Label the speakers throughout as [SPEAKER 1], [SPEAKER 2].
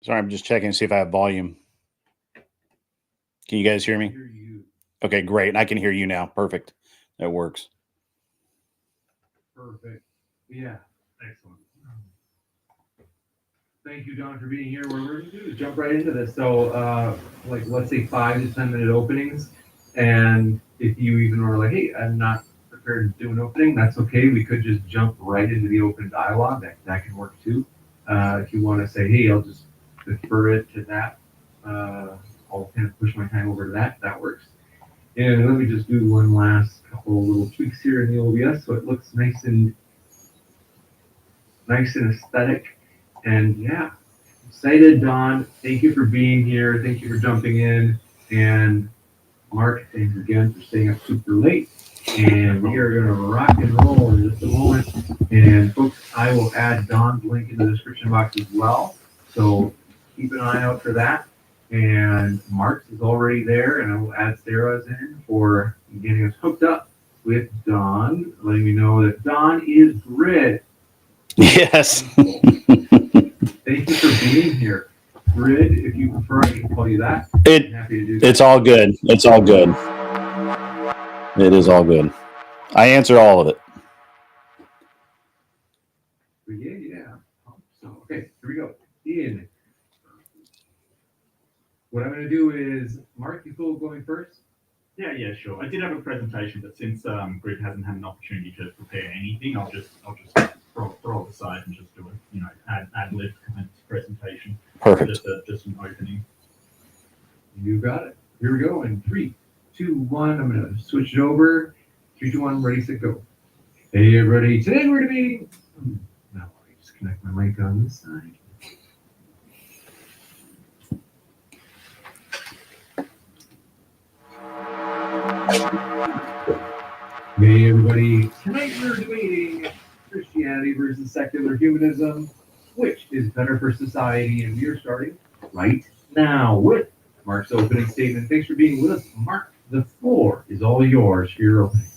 [SPEAKER 1] Sorry, I'm just checking to see if I have volume. Can you guys hear me? Okay, great. And I can hear you now. Perfect. That works.
[SPEAKER 2] Perfect. Yeah, excellent. Thank you, Don, for being here. What we're going to do is jump right into this. So, let's say 5 to 10 minute openings. And if you even were like, hey, I'm not prepared to do an opening, that's okay. We could just jump right into the open dialogue. That can work too. If you want to say, hey, I'll just defer it to that. I'll kind of push my time over to that. That works. And let me just do one last couple little tweaks here in the OBS so it looks nice and aesthetic. And yeah, excited, Don. Thank you for being here. Thank you for jumping in. And Mark, thanks again for staying up super late. And we are going to rock and roll in just a moment. And folks, I will add Don's link in the description box as well. So keep an eye out for that. And Mark's is already there, and I will add Sarah's in for getting us hooked up with Don, letting me know that Don is Grid.
[SPEAKER 1] Yes.
[SPEAKER 2] Thank you for being here. Grid, if you prefer, I can call you that. I'm happy to do that.
[SPEAKER 1] It's all good. It's all good. It is all good. I answer all of it.
[SPEAKER 2] Yeah. So, okay, here we go. Ian. What I'm going to do is, Mark, you feel going first?
[SPEAKER 3] Yeah, sure. I did have a presentation, but since Grid hasn't had an opportunity to prepare anything, I'll just throw it aside and just do it. Ad lib kind of presentation.
[SPEAKER 1] Perfect.
[SPEAKER 3] Just an opening.
[SPEAKER 2] You got it. Here we go. In 3, 2, 1. I'm going to switch it over. 3, 2, 1. Ready, set, go. Hey, everybody. Today we're debating. Now let me just connect my mic on this side. Hey everybody, tonight we're debating Christianity versus secular humanism. Which is better for society? And we are starting right now with Mark's opening statement. Thanks for being with us, Mark. The floor is all yours for your opening.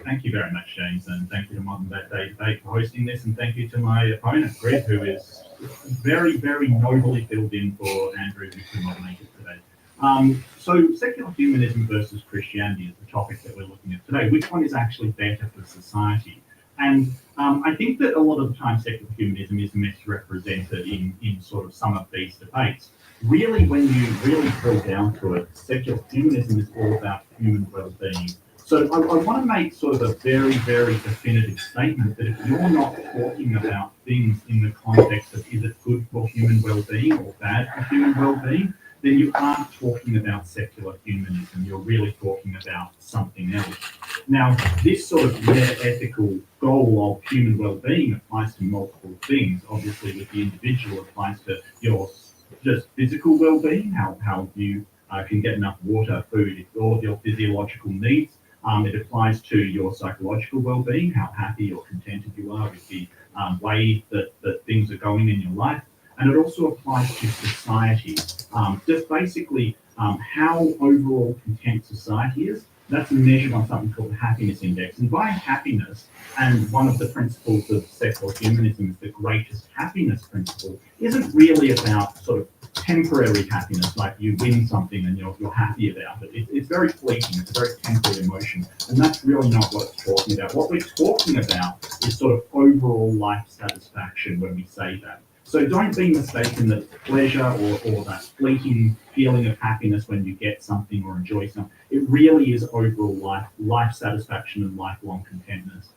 [SPEAKER 3] Thank you very much, James, and thank you to Modern Day Debate for hosting this, and thank you to my opponent, Grid, who is very, very nobly filled in for Andrew, who could not make it today. So secular humanism versus Christianity is the topic that we're looking at today. Which one is actually better for society? And I think that a lot of the time secular humanism is misrepresented in sort of some of these debates. Really, when you really drill down to it, secular humanism is all about human well-being. So I want to make sort of a very, very definitive statement that if you're not talking about things in the context of is it good for human well-being or bad for human well-being, then you aren't talking about secular humanism. You're really talking about something else. Now, this sort of meta-ethical goal of human well-being applies to multiple things. Obviously, with the individual, it applies to your just physical well-being, how you can get enough water, food, all of your physiological needs. It applies to your psychological well-being, how happy or contented you are with the way that things are going in your life. And it also applies to society. Just basically how overall content society is. That's measured on something called the happiness index. And by happiness, and one of the principles of secular humanism is the greatest happiness principle, isn't really about sort of temporary happiness, like you win something and you're happy about it. It's very fleeting, it's a very temporary emotion, and that's really not what it's talking about. What we're talking about is sort of overall life satisfaction when we say that. So don't be mistaken that pleasure or that fleeting feeling of happiness when you get something or enjoy something, it really is overall life satisfaction and lifelong contentness.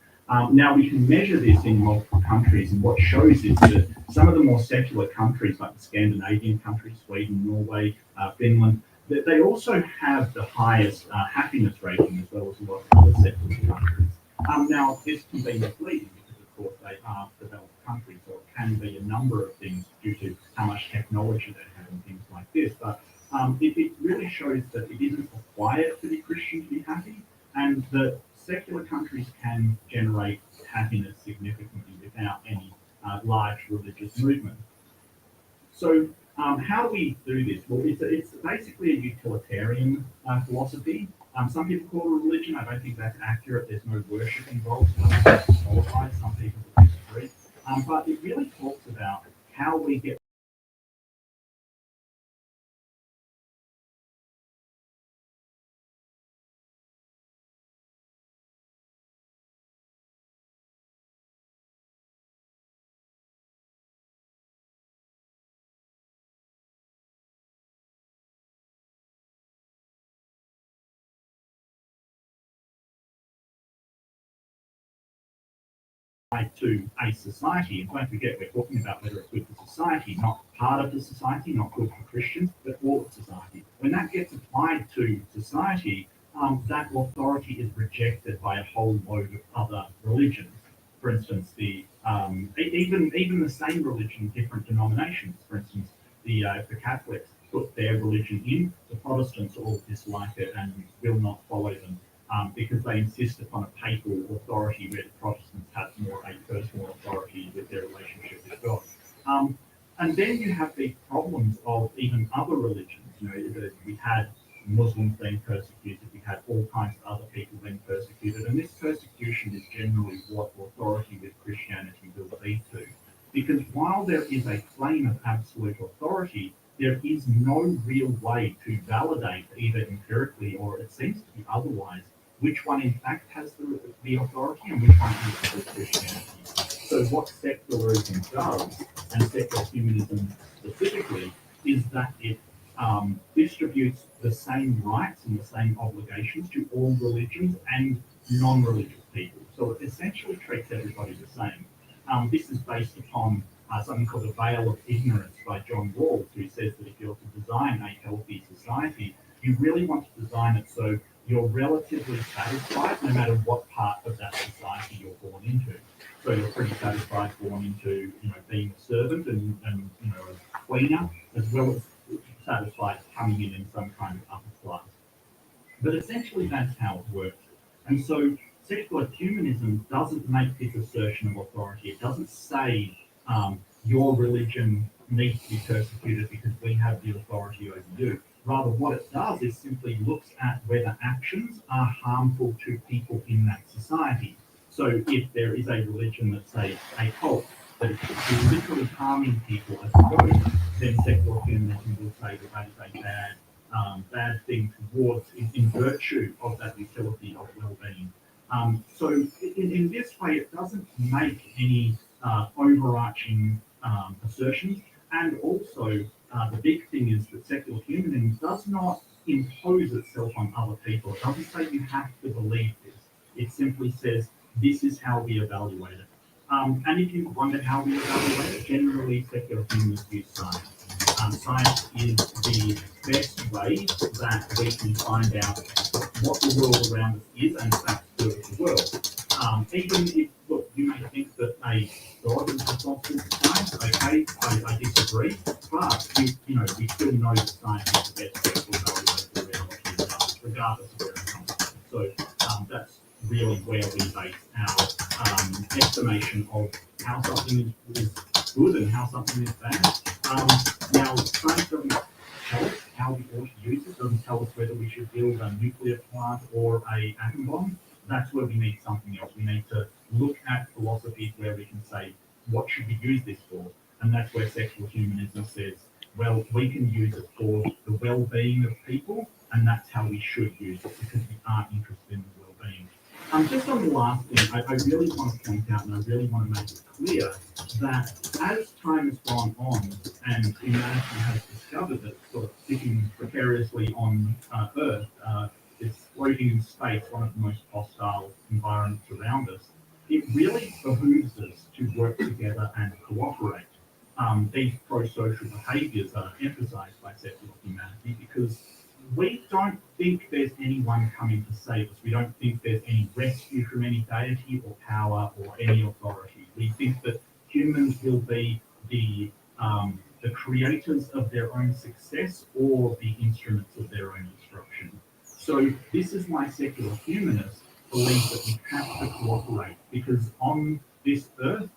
[SPEAKER 3] Now we can measure this in multiple countries, and what shows is that some of the more secular countries, like the Scandinavian countries, Sweden, Norway, Finland, they also have the highest happiness rating as well as a lot of other secular countries. Now this can be misleading because of course they are developed countries, so it can be a number of things due to how much technology they have and things like this. But it really shows that it isn't required for the Christian to be happy, and that secular countries can generate happiness significantly without any large religious movement. So how do we do this? Well, it's basically a utilitarian philosophy. Some people call it a religion. I don't think that's accurate. There's no worship involved. Qualified. Some people disagree. But it really talks about how we get to a society. And don't forget, we're talking about whether it's good for society, not part of the society, not good for Christians, but all of society. When that gets applied to society, that authority is rejected by a whole load of other religions. For instance, even the same religion, different denominations. For instance, the Catholics put their religion in, the Protestants all dislike it and will not follow them. Because they insist upon a papal authority where the Protestants have more a personal authority with their relationship with God. And then you have the problems of even other religions. You know, we had Muslims being persecuted, we had all kinds of other people being persecuted, and this persecution is generally what authority with Christianity will lead to. Because while there is a claim of absolute authority, there is no real way to validate, either empirically or it seems to be otherwise, which one in fact has the authority and which one is Christianity. So what secularism does, and secular humanism specifically, is that it distributes the same rights and the same obligations to all religions and non-religious people. So it essentially treats everybody the same. This is based upon something called the veil of ignorance by John Rawls, who says that if you're to design a healthy society, you really want to design it so you're relatively satisfied no matter what part of that society you're born into. So you're pretty satisfied born into, being a servant and a cleaner, as well as satisfied coming in some kind of upper class. But essentially that's how it works. And so secular humanism doesn't make this assertion of authority. It doesn't say your religion needs to be persecuted because we have the authority over you. Rather, what it does is simply looks at whether actions are harmful to people in that society. So if there is a religion that's a cult that is literally harming people as it goes, then secular humanism will say that that is a bad bad thing towards in virtue of that utility of well-being. So in this way, it doesn't make any overarching assertions. And also, the big thing is that secular humanism does not impose itself on other people. It doesn't say you have to believe this. It simply says this is how we evaluate it. And if you wonder how we evaluate it, generally secular humanists use science. Science is the best way that we can find out what the world around us is and that's the world. Even if, look, you may think that a God is responsible for science, okay, I disagree, but we still know that science is the best way to evaluate the reality, regardless of where it comes from. So that's really where we base our estimation of how something is good and how something is bad. Now, science doesn't tell us how we ought to use it, doesn't tell us whether we should build a nuclear plant or an atom bomb. That's where we need something else. We need to look at philosophies where we can say, what should we use this for? And that's where secular humanism says, well, we can use it for the well-being of people, and that's how we should use it because we are interested in the well-being. Just on the last thing, I really want to point out and I really want to make it clear that as time has gone on and humanity has discovered that it's sort of sitting precariously on Earth, it's floating in space, one of the most hostile environments around us, it really behooves us to work together and cooperate. These pro-social behaviours are emphasised by secular humanity because we don't think there's anyone coming to save us. We don't think there's any rescue from any deity or power or any authority. We think that humans will be the creators of their own success or the instruments of their own destruction. So this is why secular humanists believe that we have to cooperate, because on this earth,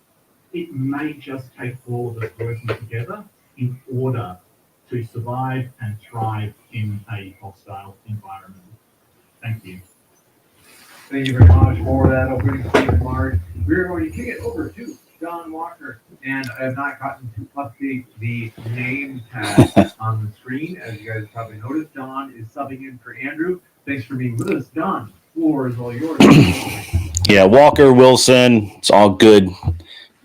[SPEAKER 3] it may just take all of us working together in order to survive and thrive in a hostile environment. Thank you.
[SPEAKER 2] Thank you very much for that opening statement, Mark. We're going to kick it over to John Walker, and I have not gotten to update the name tag on the screen. As you guys probably noticed, John is subbing in for Andrew. Thanks for being with us, John. Floor is all yours.
[SPEAKER 1] Yeah, Walker, Wilson, it's all good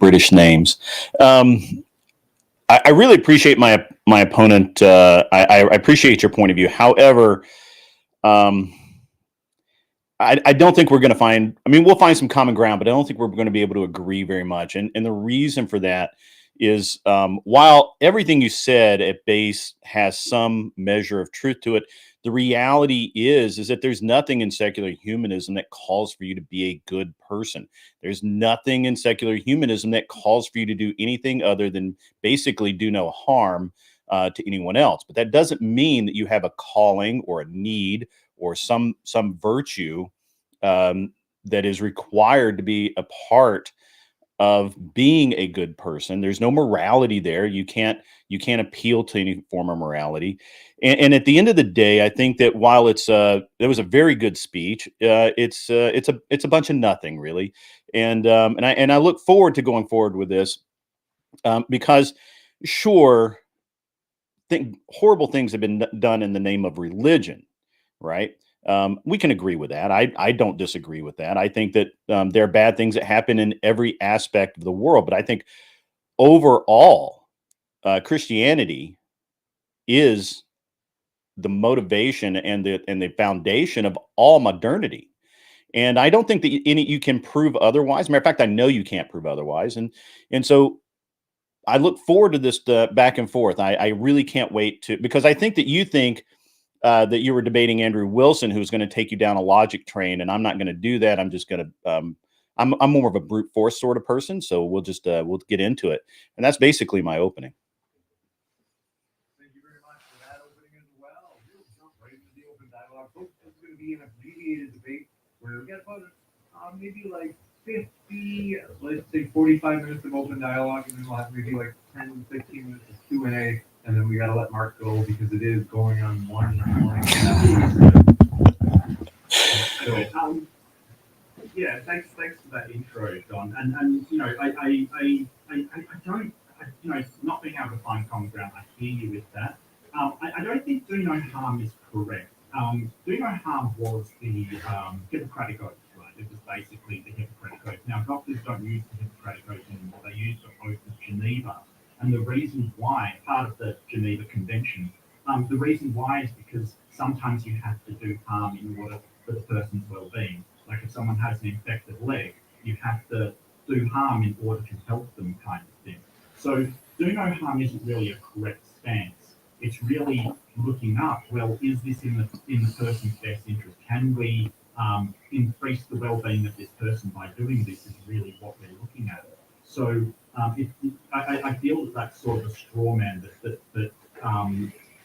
[SPEAKER 1] British names. I really appreciate my opponent. I appreciate your point of view. However, I don't think we're going to find. I mean, we'll find some common ground, but I don't think we're going to be able to agree very much. And the reason for that is while everything you said at base has some measure of truth to it, the reality is that there's nothing in secular humanism that calls for you to be a good person. There's nothing in secular humanism that calls for you to do anything other than basically do no harm to anyone else. But that doesn't mean that you have a calling or a need or some virtue that is required to be a part of being a good person. There's no morality there. You can't appeal to any form of morality. And at the end of the day, I think that while it was a very good speech, it's a bunch of nothing really. And I look forward to going forward with this because sure, horrible things have been done in the name of religion, right? We can agree with that. I don't disagree with that. I think that there are bad things that happen in every aspect of the world, but I think overall, Christianity is the motivation and the foundation of all modernity. And I don't think that you can prove otherwise. Matter of fact, I know you can't prove otherwise. And so I look forward to this back and forth. I really can't wait because I think that you think that you were debating Andrew Wilson, who's going to take you down a logic train, and I'm not going to do that. I'm just going to. I'm more of a brute force sort of person, so we'll get into it, and that's basically my opening.
[SPEAKER 2] Thank you very much for that opening as well. We'll jump right into the open dialogue. Folks, this is going to be an abbreviated debate where we got about maybe like 50, let's say 45 minutes of open dialogue, and then we'll have maybe like 10, 15 minutes of Q&A. And then we got to let Mark go because it is going on 1 in the morning.
[SPEAKER 3] Yeah, thanks for that intro, Don. And I don't, not being able to find common ground, I hear you with that. I don't think do no no harm is correct. Do no harm was the Hippocratic Oath, right? It was basically the Hippocratic Oath. Now, doctors don't use the Hippocratic Oath anymore. They use the Oath of Geneva. And the reason why, part of the Geneva Convention, the reason why is because sometimes you have to do harm in order for the person's well-being. Like if someone has an infected leg, you have to do harm in order to help them, kind of thing. So do no harm isn't really a correct stance. It's really looking up, well, is this in the person's best interest? Can we increase the well-being of this person by doing this is really what we're looking at. So I feel that that's sort of a straw man that it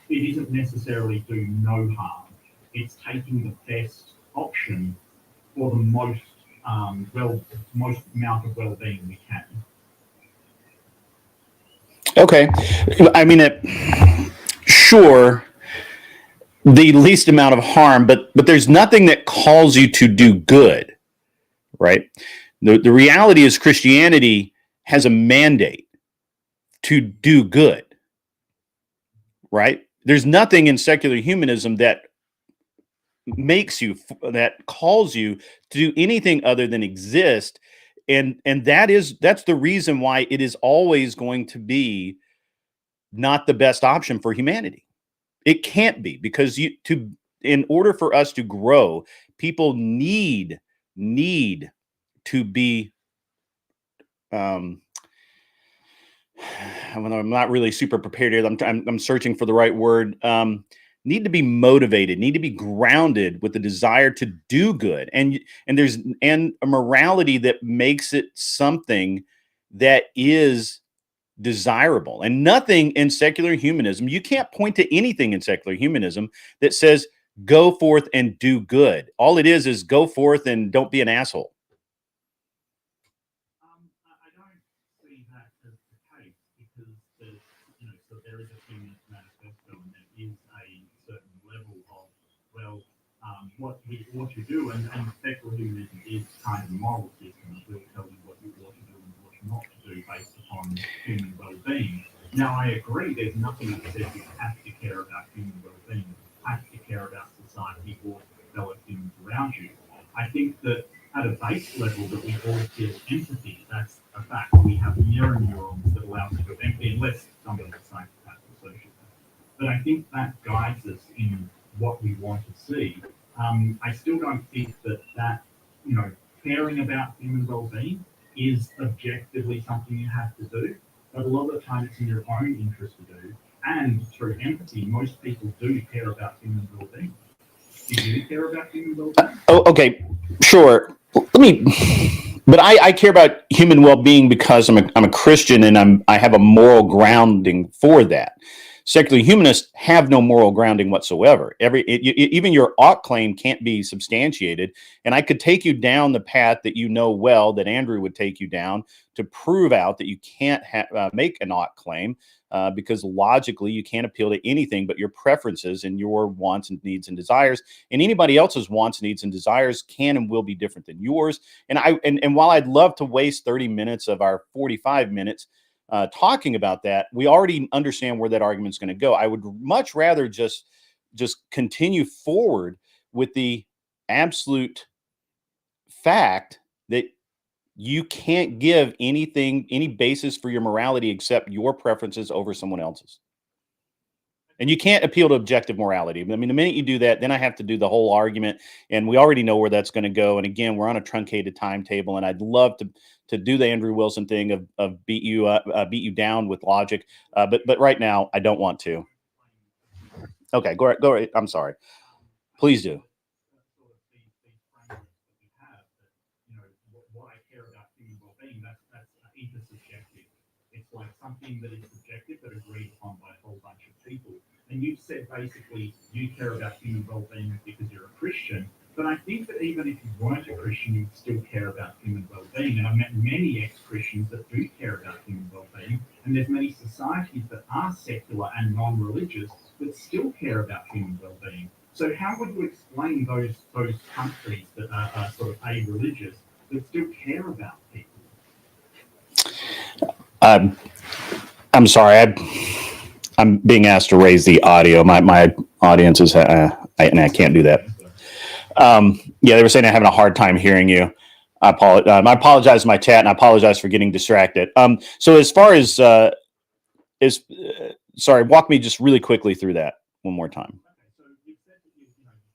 [SPEAKER 3] isn't necessarily do no harm. It's taking the best option for the most amount of well-being we can.
[SPEAKER 1] Okay. I mean, sure, the least amount of harm, but there's nothing that calls you to do good, right? The reality is Christianity has a mandate to do good, right? There's nothing in secular humanism that calls you to do anything other than exist. And that's the reason why it is always going to be not the best option for humanity. It can't be, because in order for us to grow, people need to be I'm not really super prepared here. I'm searching for the right word. Need to be motivated, need to be grounded with the desire to do good, and a morality that makes it something that is desirable. And nothing in secular humanism, you can't point to anything in secular humanism that says go forth and do good. All it is go forth and don't be an asshole.
[SPEAKER 3] I don't see that as the case, because so there is a humanist manifesto, and there is a certain level of, what we ought to do, and secular humanism is kind of a moral system. It will tell you what you ought to do and what not to do based upon human well-being. Now, I agree, there's nothing that says you have to care about human well-being, you have to care about society or fellow humans around you. I think that at a base level that we all feel empathy, that's a fact. We have mirror neurons that allow us to feel empathy, unless somebody's a psychopath or sociopath. But I think that guides us in what we want to see. I still don't think that caring about human well-being is objectively something you have to do, but a lot of the time it's in your own interest to do. And through empathy, most people do care about human well-being. Do you care about human well-being?
[SPEAKER 1] Oh, okay, sure. But I care about human well-being because I'm a Christian, and I have a moral grounding for that. Secular humanists have no moral grounding whatsoever. Even your ought claim can't be substantiated. And I could take you down the path that you know well, that Andrew would take you down, to prove out that you can't make an ought claim, because logically you can't appeal to anything but your preferences and your wants and needs and desires. And anybody else's wants, needs, and desires can and will be different than yours. And while I'd love to waste 30 minutes of our 45 minutes talking about that, we already understand where that argument's going to go. I would much rather just continue forward with the absolute fact that you can't give any basis for your morality except your preferences over someone else's. And you can't appeal to objective morality. I mean, the minute you do that, then I have to do the whole argument, and we already know where that's going to go. And again, we're on a truncated timetable, and I'd love to do the Andrew Wilson thing of beat you down with logic, but right now I don't want to. Okay, go right. I'm sorry. Please do.
[SPEAKER 3] What I care about human well-being, that's intersubjective. It's like something that is subjective but agreed upon by a whole bunch of people. And you've said basically you care about human well-being because you're a Christian, but I think that even if you weren't a Christian, you'd still care about human well-being. And I've met many ex-Christians that do care about human well-being, and there's many societies that are secular and non-religious that still care about human well-being. So how would you explain those countries that are sort of a-religious that still care about people? I'm
[SPEAKER 1] sorry. I'm being asked to raise the audio. My audiences, and I can't do that. Yeah, they were saying I'm having a hard time hearing you. I apologize to my chat, and I apologize for getting distracted. So as far as sorry, walk me just really quickly through that one more time.
[SPEAKER 3] Okay, so you said that you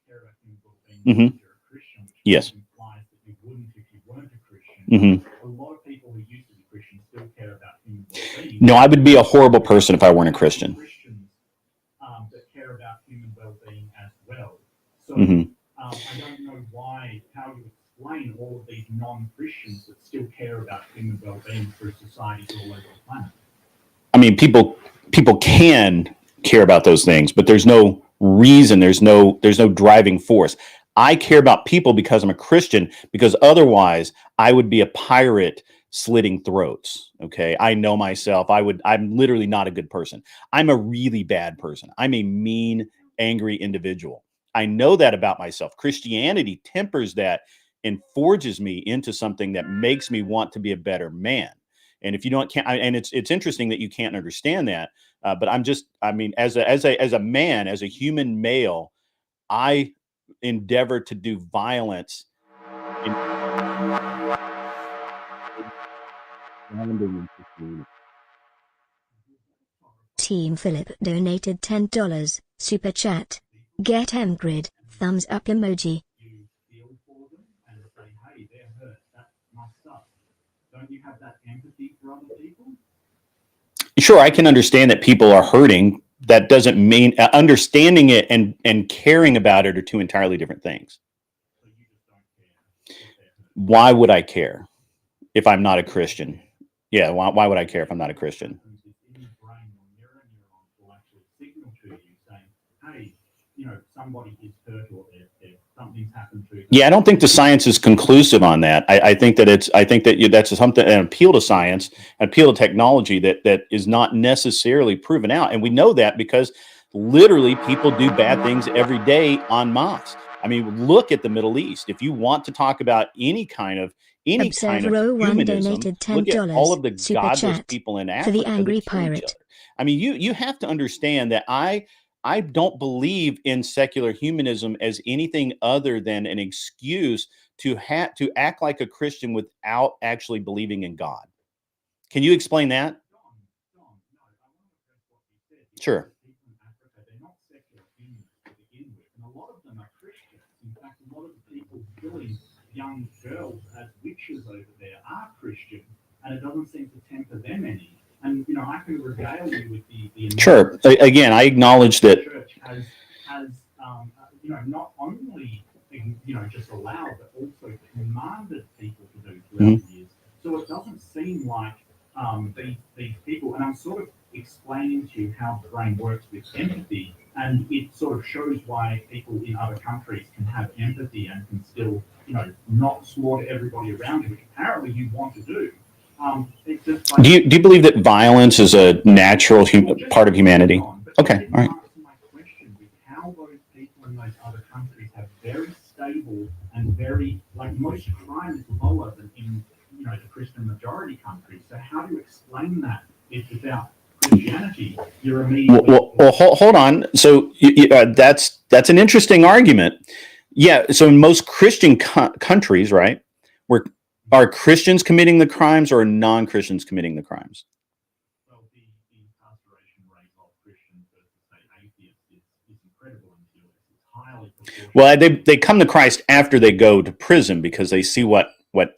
[SPEAKER 3] care about human well-being
[SPEAKER 1] Mhm.
[SPEAKER 3] because you're a Christian, which
[SPEAKER 1] Yes.
[SPEAKER 3] implies that you wouldn't if you weren't a Christian.
[SPEAKER 1] Mm-hmm.
[SPEAKER 3] A lot of people who used to be Christian still care about human well-being.
[SPEAKER 1] No, I would be a horrible person if I weren't a Christian.
[SPEAKER 3] Christians that care about human well-being as well. So
[SPEAKER 1] Mhm.
[SPEAKER 3] I don't know how you explain all of these non-Christians that still care about human well-being through societies all over the planet.
[SPEAKER 1] I mean, people can care about those things, but there's no reason, there's no driving force. I care about people because I'm a Christian, because otherwise I would be a pirate slitting throats. Okay. I know myself. I'm literally not a good person. I'm a really bad person. I'm a mean, angry individual. I know that about myself. Christianity tempers that and forges me into something that makes me want to be a better man. And if you don't, and it's interesting that you can't understand that. But I mean, as a man, as a human male, I endeavor to do violence.
[SPEAKER 4] Team Philip donated $10. Super chat. Get Grid. Thumbs up emoji.
[SPEAKER 3] You feel for them and say, hey, they're hurt. That's messed up. Don't you have that empathy for other people?
[SPEAKER 1] Sure, I can understand that people are hurting. That doesn't mean understanding it and caring about it are two entirely different things.
[SPEAKER 3] So you just don't care.
[SPEAKER 1] Why would I care if I'm not a Christian? Yeah, why would I care if I'm not a Christian?
[SPEAKER 3] In your brain, your mirror neurons will actually signal to you saying, hey, somebody is hurt or something's happened to them.
[SPEAKER 1] Yeah, I don't think the science is conclusive on that. I think that that's something, an appeal to science, an appeal to technology that is not necessarily proven out. And we know that because literally people do bad things every day en masse. I mean, look at the Middle East. If you want to talk about any kind of
[SPEAKER 4] Observer 01
[SPEAKER 1] humanism,
[SPEAKER 4] donated
[SPEAKER 1] look at all of the
[SPEAKER 4] $10. Super
[SPEAKER 1] godless
[SPEAKER 4] chat.
[SPEAKER 1] people in
[SPEAKER 4] For
[SPEAKER 1] Africa
[SPEAKER 4] the
[SPEAKER 1] that
[SPEAKER 4] angry
[SPEAKER 1] kill each
[SPEAKER 4] pirate.
[SPEAKER 1] other. I mean, you have to understand that I don't believe in secular humanism as anything other than an excuse to act like a Christian without actually believing in God. Can you explain that?
[SPEAKER 3] Don, no, I want to address what you said.
[SPEAKER 1] Sure.
[SPEAKER 3] People in Africa, they're not secular humans to begin with, and a lot of them are Christians. In fact, a lot of the people killing young girls as witches over there are Christian, and it doesn't seem to temper them any. And I can regale you with the
[SPEAKER 1] Sure. Again, I acknowledge that
[SPEAKER 3] church has not only just allowed but also commanded people to do throughout the years. So it doesn't seem like these people, and I'm sort of explaining to you how the brain works with empathy, and it sort of shows why people in other countries can have empathy and can still not slaughter everybody around you, which apparently you want to do. It's just like,
[SPEAKER 1] do you believe that violence is a natural part of humanity? Okay, all right.
[SPEAKER 3] Answer my question with how those people in those other countries have very stable and very, like, most crime is lower than in the Christian majority countries. So how do you explain that if without Christianity you're immediately
[SPEAKER 1] well hold on. So that's an interesting argument. Yeah. So in most Christian countries, right, where are Christians committing the crimes or non-Christians committing the crimes?
[SPEAKER 3] Well, the incarceration rate of Christians versus say atheists is incredible in the US. It's highly proportional.
[SPEAKER 1] Well, they come to Christ after they go to prison because they see what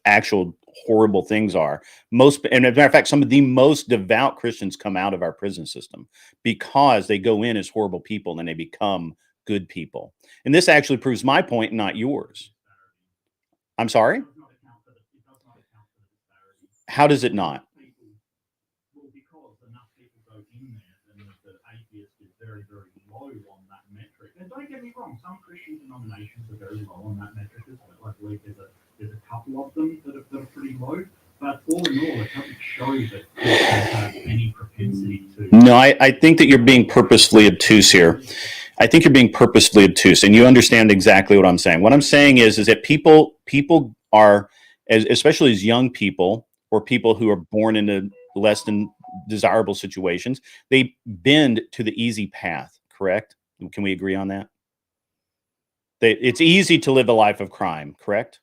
[SPEAKER 1] actual horrible things are. And as a matter of fact, some of the most devout Christians come out of our prison system because they go in as horrible people and then they become good people. And this actually proves my point, not yours. I'm sorry? How does it not?
[SPEAKER 3] Well, because enough people go in there, and the atheist is very, very low on that metric. And don't get me wrong, some Christian denominations are very low on that metric as well. I believe there's a couple of them that are pretty low. But all in all, it doesn't show that Christians have any propensity to.
[SPEAKER 1] No, I think that you're being purposefully obtuse here. I think you're being purposefully obtuse, and you understand exactly what I'm saying. What I'm saying is that people are, especially as young people or people who are born into less than desirable situations, they bend to the easy path, correct? Can we agree on that? It's easy to live a life of crime, correct?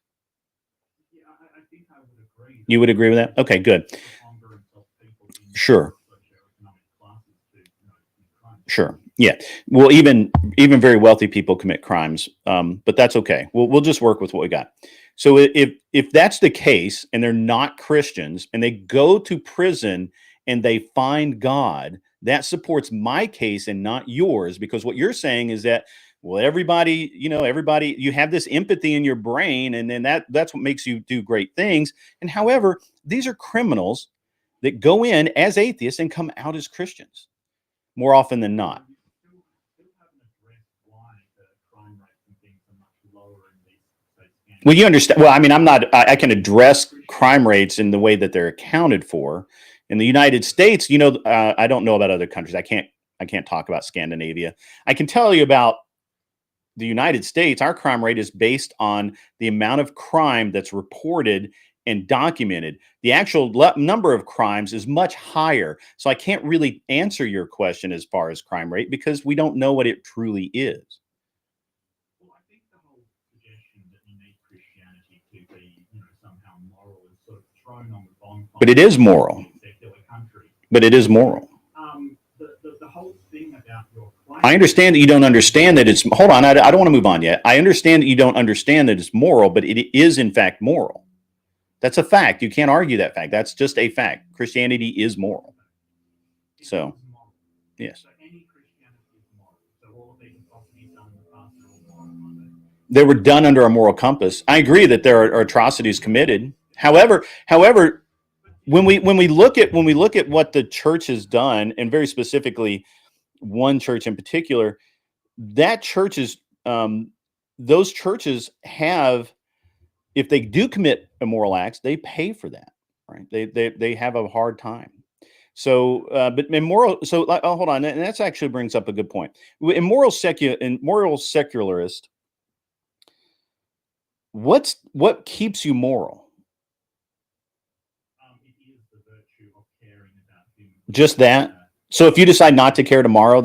[SPEAKER 3] Yeah, I think I would agree.
[SPEAKER 1] You would agree with that? Okay, good.
[SPEAKER 3] Preponderance of people in
[SPEAKER 1] Sure.
[SPEAKER 3] socioeconomic classes to commit crimes.
[SPEAKER 1] Sure. Yeah. Well, even very wealthy people commit crimes, but that's okay. We'll just work with what we got. So if that's the case, and they're not Christians, and they go to prison and they find God, that supports my case and not yours, because what you're saying is that, well, everybody, you have this empathy in your brain, and then that's what makes you do great things. And however, these are criminals that go in as atheists and come out as Christians more often than not.
[SPEAKER 3] You still haven't addressed why the crime rates and things are much lower in these states.
[SPEAKER 1] Well, you understand. Well, I mean, I can address crime rates in the way that they're accounted for. In the United States, I don't know about other countries. I can't talk about Scandinavia. I can tell you about the United States. Our crime rate is based on the amount of crime that's reported and documented. The actual number of crimes is much higher. So I can't really answer your question as far as crime rate, because we don't know what it truly is.
[SPEAKER 3] Well, I think the whole suggestion that you need Christianity to be, somehow moral is sort of thrown on the bonfire.
[SPEAKER 1] But it is moral.
[SPEAKER 3] In a secular country.
[SPEAKER 1] But it is moral.
[SPEAKER 3] The whole thing about your claim.
[SPEAKER 1] I understand that you don't understand that it's. Hold on, I don't want to move on yet. I understand that you don't understand that it's moral, but it is in fact moral. That's a fact. You can't argue that fact. That's just a fact. Christianity is moral. So, yes.
[SPEAKER 3] So any Christianity is moral. So all of these atrocities done in the past are all moral.
[SPEAKER 1] They were done under a moral compass. I agree that there are atrocities committed. However, when we look at what the church has done, and very specifically one church in particular, that church is those churches have, if they do commit immoral acts, they pay for that, right? They have a hard time. So, but immoral. So, hold on, and that actually brings up a good point. In moral secularist, what keeps you moral?
[SPEAKER 3] It is the virtue of caring about human.
[SPEAKER 1] Just that. So, if you decide not to care tomorrow,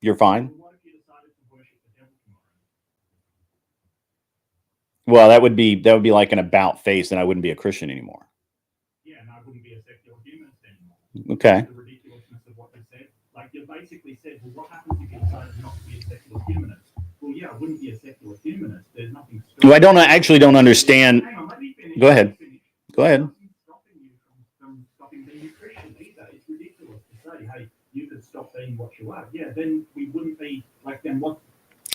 [SPEAKER 1] you're fine.
[SPEAKER 3] What if you decided to worship the devil tomorrow?
[SPEAKER 1] Well, that would be like an about face, and I wouldn't be a Christian anymore.
[SPEAKER 3] Yeah, and I wouldn't be a secular humanist anymore.
[SPEAKER 1] Okay.
[SPEAKER 3] The ridiculousness of what you said. Like, you basically said, well, what happens if you decided not to be a secular humanist? Well, yeah, I wouldn't be a secular humanist. There's nothing.
[SPEAKER 1] Well, I actually don't understand.
[SPEAKER 3] Hang on, let me finish.
[SPEAKER 1] Go ahead. Go ahead.
[SPEAKER 3] There's nothing stopping you from stopping being a Christian either. It's ridiculous to say, hey, you could stop being what you are. Yeah, then we wouldn't be like, then what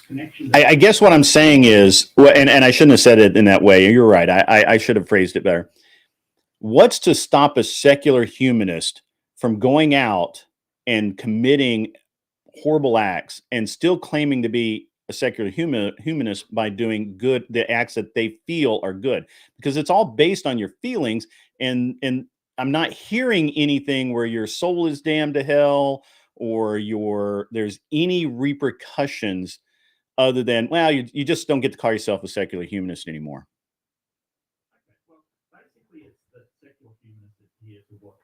[SPEAKER 3] connection?
[SPEAKER 1] I guess what I'm saying is, and I shouldn't have said it in that way. You're right. I should have phrased it better. What's to stop a secular humanist from going out and committing horrible acts and still claiming to be a secular humanist by doing good, the acts that they feel are good? Because it's all based on your feelings, and I'm not hearing anything where your soul is damned to hell or there's any repercussions other than, well, you just don't get to call yourself a secular humanist anymore.
[SPEAKER 3] Okay, well, basically, it's that secular humanists adhere to what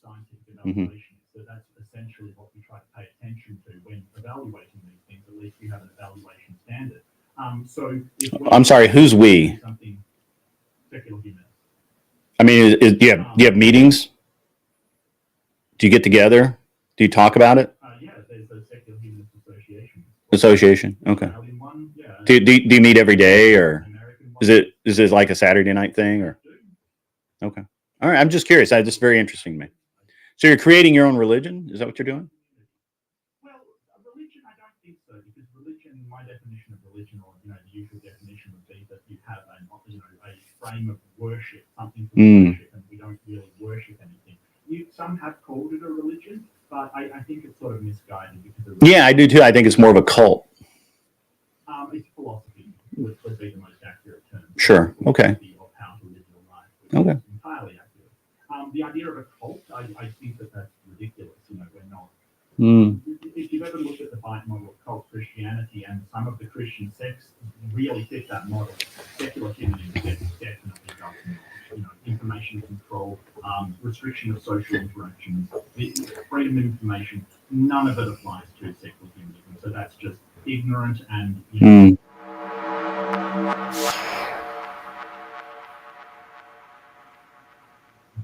[SPEAKER 3] scientific evaluation is. So that's essentially what we try to pay attention to when evaluating these things. At least we have an evaluation standard. So if
[SPEAKER 1] I'm sorry, who's we?
[SPEAKER 3] Something secular humanists.
[SPEAKER 1] I mean, do you have meetings? Do you get together? Do you talk about it?
[SPEAKER 3] Yeah, there's a secular humanist
[SPEAKER 1] association. Okay.
[SPEAKER 3] One, yeah,
[SPEAKER 1] Do you meet every day, or
[SPEAKER 3] American
[SPEAKER 1] is it like a Saturday night thing, or? Okay. All right. I'm just curious. That's just very interesting to me. So you're creating your own religion? Is that what you're doing?
[SPEAKER 3] Well, religion, I don't think so, because religion, my definition of religion, or the usual definition would be that you have a frame of worship, something to worship, and we don't really worship anything. Some have called it a religion, but I think it's sort of misguided because
[SPEAKER 1] Yeah, I do too. I think it's more of a cult.
[SPEAKER 3] It's philosophy would be the most accurate term.
[SPEAKER 1] Sure. Okay.
[SPEAKER 3] Of how to live your life, which
[SPEAKER 1] Okay.
[SPEAKER 3] is entirely accurate. The idea of a cult, I think that's ridiculous. We're not. If you've ever looked at the Debaate model of cult Christianity, and some of the Christian sects really fit that model, secular humanism definitely doesn't. Information control, restriction of social interactions, freedom of information, none of it applies to secular humanism. So that's just ignorant and, you know,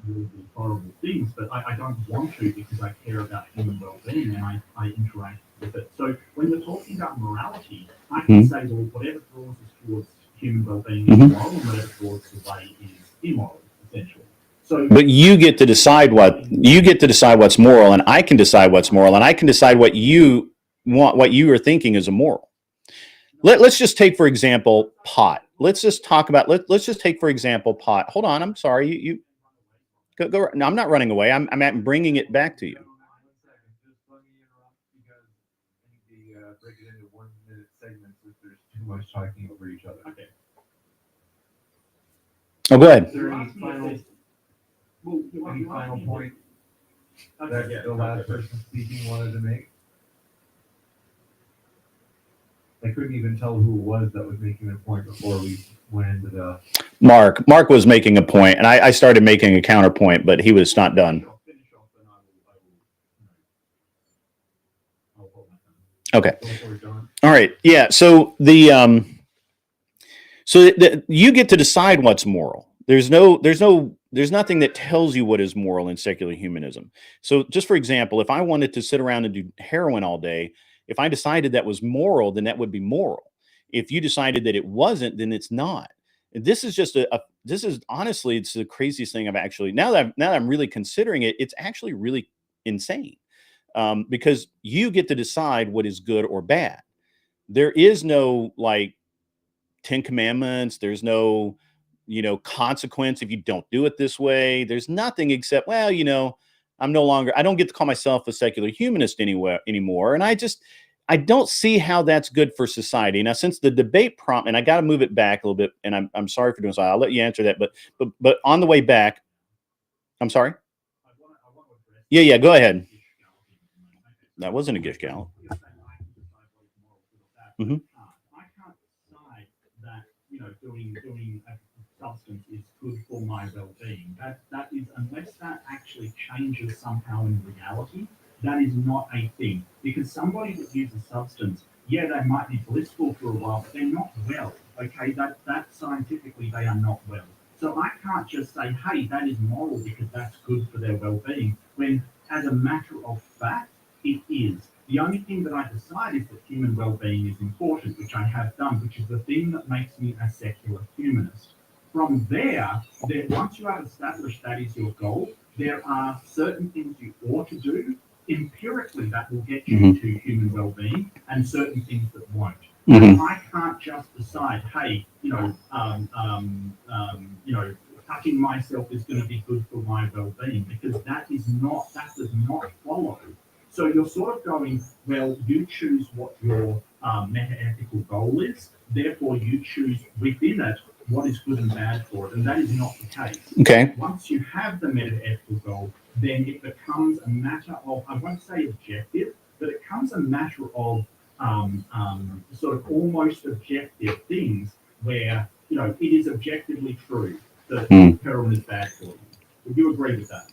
[SPEAKER 3] really horrible things, but I don't want to because I care about human well-being and I interact with it. So when we're talking about morality, I can say, well, whatever draws us towards human well-being is moral, and whatever draws us away is immoral, essentially. So,
[SPEAKER 1] but you get to decide what's moral, and I can decide what's moral, and I can decide what you want, what you are thinking is immoral. Let's just take, for example, pot. Let's just talk about, let's just take, for example, pot. Hold on. I'm sorry. You go. No, I'm not running away. I'm at bringing it back to you.
[SPEAKER 2] Break it into 1 minute segments if there's too much talking over each other.
[SPEAKER 3] okay.
[SPEAKER 1] Oh, go ahead.
[SPEAKER 2] Is there any final point that the last person speaking wanted to make? I couldn't even tell who it was that was making the point before we went into the.
[SPEAKER 1] Mark was making a point, and I started making a counterpoint, but he was not done. Okay. All right. Yeah. So you get to decide what's moral. There's nothing that tells you what is moral in secular humanism. So just for example, if I wanted to sit around and do heroin all day, if I decided that was moral, then that would be moral. If you decided that it wasn't, then it's not. And this is just this is honestly, it's the craziest thing I've actually, now that I'm really considering it, it's actually really insane. Because you get to decide what is good or bad. There is no like 10 commandments. There's no, consequence if you don't do it this way. There's nothing except, well, I don't get to call myself a secular humanist anymore. And I don't see how that's good for society. Now, since the debate prompt, and I got to move it back a little bit, and I'm sorry for doing so. I'll let you answer that. But on the way back, I'm sorry. Yeah, go ahead. That wasn't a gift gallon. Mm-hmm.
[SPEAKER 3] I can't decide that doing a substance is good for my well-being. That is, unless that actually changes somehow in reality, that is not a thing. Because somebody that uses substance, yeah, they might be blissful for a while, but they're not well. Okay, that scientifically they are not well. So I can't just say, hey, that is moral because that's good for their well-being, when as a matter of fact, it is. The only thing that I decide is that human well-being is important, which I have done, which is the thing that makes me a secular humanist. From there, once you have established that is your goal, there are certain things you ought to do empirically that will get you to human well-being, and certain things that won't. And I can't just decide, hey, touching myself is going to be good for my well-being, because that does not follow. So you're sort of going, well, you choose what your meta-ethical goal is, therefore you choose within it what is good and bad for it, and that is not the case.
[SPEAKER 1] Okay.
[SPEAKER 3] Once you have the meta-ethical goal, then it becomes a matter of, I won't say objective, but it becomes a matter of sort of almost objective things where, it is objectively true that heroin is bad for you. Would you agree with that?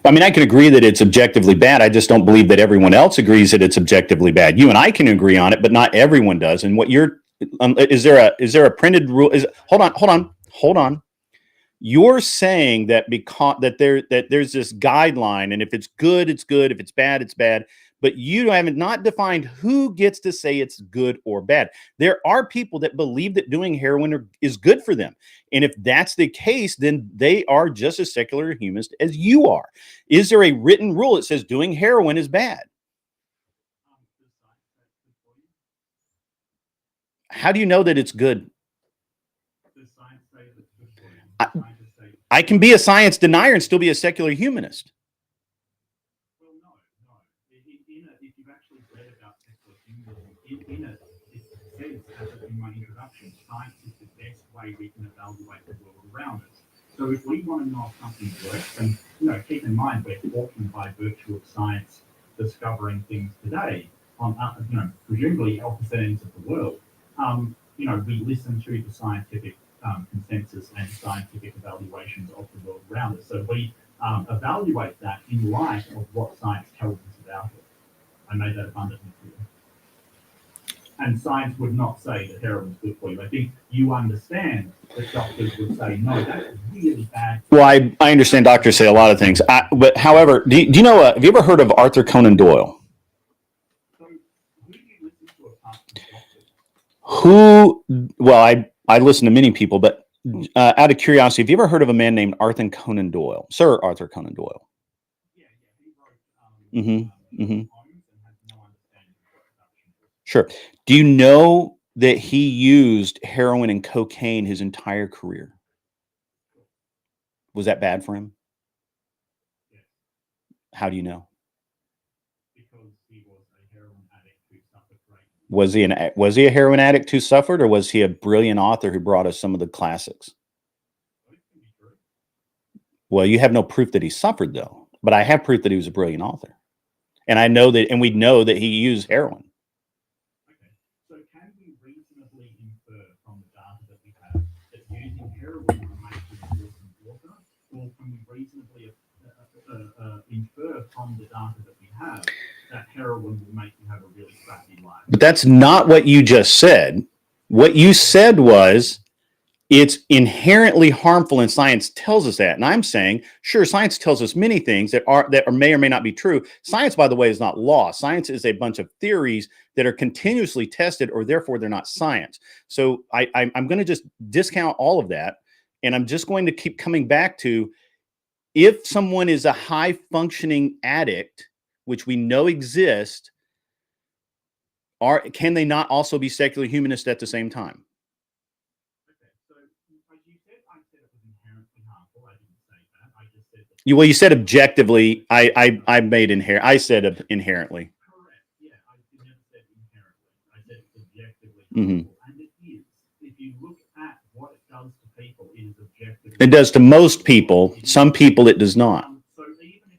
[SPEAKER 1] I mean, I can agree that it's objectively bad. I just don't believe that everyone else agrees that it's objectively bad. You and I can agree on it, but not everyone does. And what is there a printed rule? Hold on. You're saying that that there's this guideline, and if it's good, it's good. If it's bad, it's bad. But you haven't not defined who gets to say it's good or bad. There are people that believe that doing heroin is good for them. And if that's the case, then they are just as secular humanist as you are. Is there a written rule that says doing heroin is bad? How do you know that it's good? I can be a science denier and still be a secular humanist.
[SPEAKER 3] Well, no. If you've actually read about secular humanism, it says, as in my introduction, science is the best way we can evaluate the world around us. So if we want to know if something works, and keep in mind we're talking by virtue of science discovering things today on presumably opposite ends of the world. We listen to the scientific consensus and scientific evaluations of the world around us. So we evaluate that in light of what science tells us about it. I made that abundantly clear. And science would not say that heroin's good for you. I think you understand that doctors would say, no, that's really bad.
[SPEAKER 1] Well, I understand doctors say a lot of things. But however, do you know, have you ever heard of Arthur Conan Doyle?
[SPEAKER 3] So who do you listen to apart from doctors?
[SPEAKER 1] Well, I listen to many people, but out of curiosity, have you ever heard of a man named Arthur Conan Doyle? Sir Arthur Conan Doyle.
[SPEAKER 3] Yeah, he wrote
[SPEAKER 1] Mm-hmm. Mm-hmm.
[SPEAKER 3] poems and has no understanding of what production is.
[SPEAKER 1] Sure. Do you know that he used heroin and cocaine his entire career? Was that bad for him?
[SPEAKER 3] Yes,
[SPEAKER 1] How do you know?
[SPEAKER 3] because he was a heroin addict who suffered greatly.
[SPEAKER 1] Was he a heroin addict who suffered, or was he a brilliant author who brought us some of the classics?
[SPEAKER 3] Both can be true.
[SPEAKER 1] Well, you have no proof that he suffered, though. But I have proof that he was a brilliant author, and I know that, and we know that he used heroin.
[SPEAKER 3] Okay, so can we reasonably infer from the data that we have that using heroin will make you a awesome author, or can we reasonably infer from the data that we have that heroin will make you have a really crappy life?
[SPEAKER 1] But that's not what you just said. What you said was it's inherently harmful, and science tells us that. And I'm saying, sure, science tells us many things that may or may not be true. Science, by the way, is not law. Science is a bunch of theories that are continuously tested, or therefore they're not science. So I'm going to just discount all of that, and I'm just going to keep coming back to, if someone is a high functioning addict, which we know exists, can they not also be secular humanist at the same time?
[SPEAKER 3] Okay, so as you said, I said it was inherently harmful. I didn't say that. I just said that.
[SPEAKER 1] Well, you said objectively. I said inherently.
[SPEAKER 3] Correct. Yeah, I never said inherently. I said subjectively
[SPEAKER 1] Mhm.
[SPEAKER 3] harmful, and it is. If you look at what it does to people, it is objectively.
[SPEAKER 1] It does to most people. Some people it does not.
[SPEAKER 3] So even if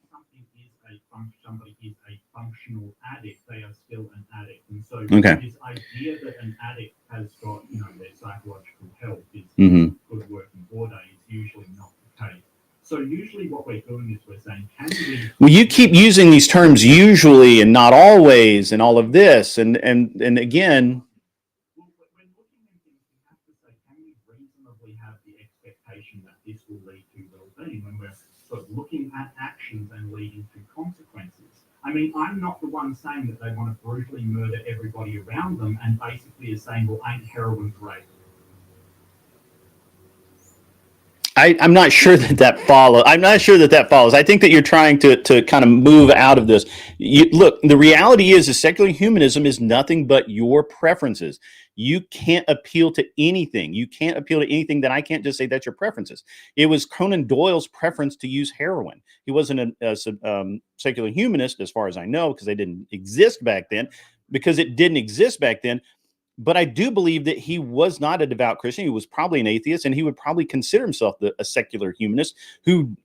[SPEAKER 3] somebody is a functional addict, they are still an addict, and so
[SPEAKER 1] Okay.
[SPEAKER 3] this idea that an addict has got, their psychological health is
[SPEAKER 1] Mhm.
[SPEAKER 3] good working order is usually not the case. So usually what we're doing is we're saying, can we?
[SPEAKER 1] Well, you keep using these terms usually and not always and all of this, and again,
[SPEAKER 3] Well, when looking at things, we have to say, can we reasonably have the expectation that this will lead to well-being when we're sort of looking at actions and leading to consequences? I mean, I'm not the one saying that they want to brutally murder everybody around them and basically is saying, well, ain't heroin great?
[SPEAKER 1] I'm not sure that follows. I'm not sure that follows. I think that you're trying to kind of move out of this. Look, the reality is secular humanism is nothing but your preferences. You can't appeal to anything. You can't appeal to anything that I can't just say that's your preferences. It was Conan Doyle's preference to use heroin. He wasn't a secular humanist, as far as I know, because they didn't exist back then. Because it didn't exist back then. But I do believe that he was not a devout Christian. He was probably an atheist, and he would probably consider himself a secular humanist who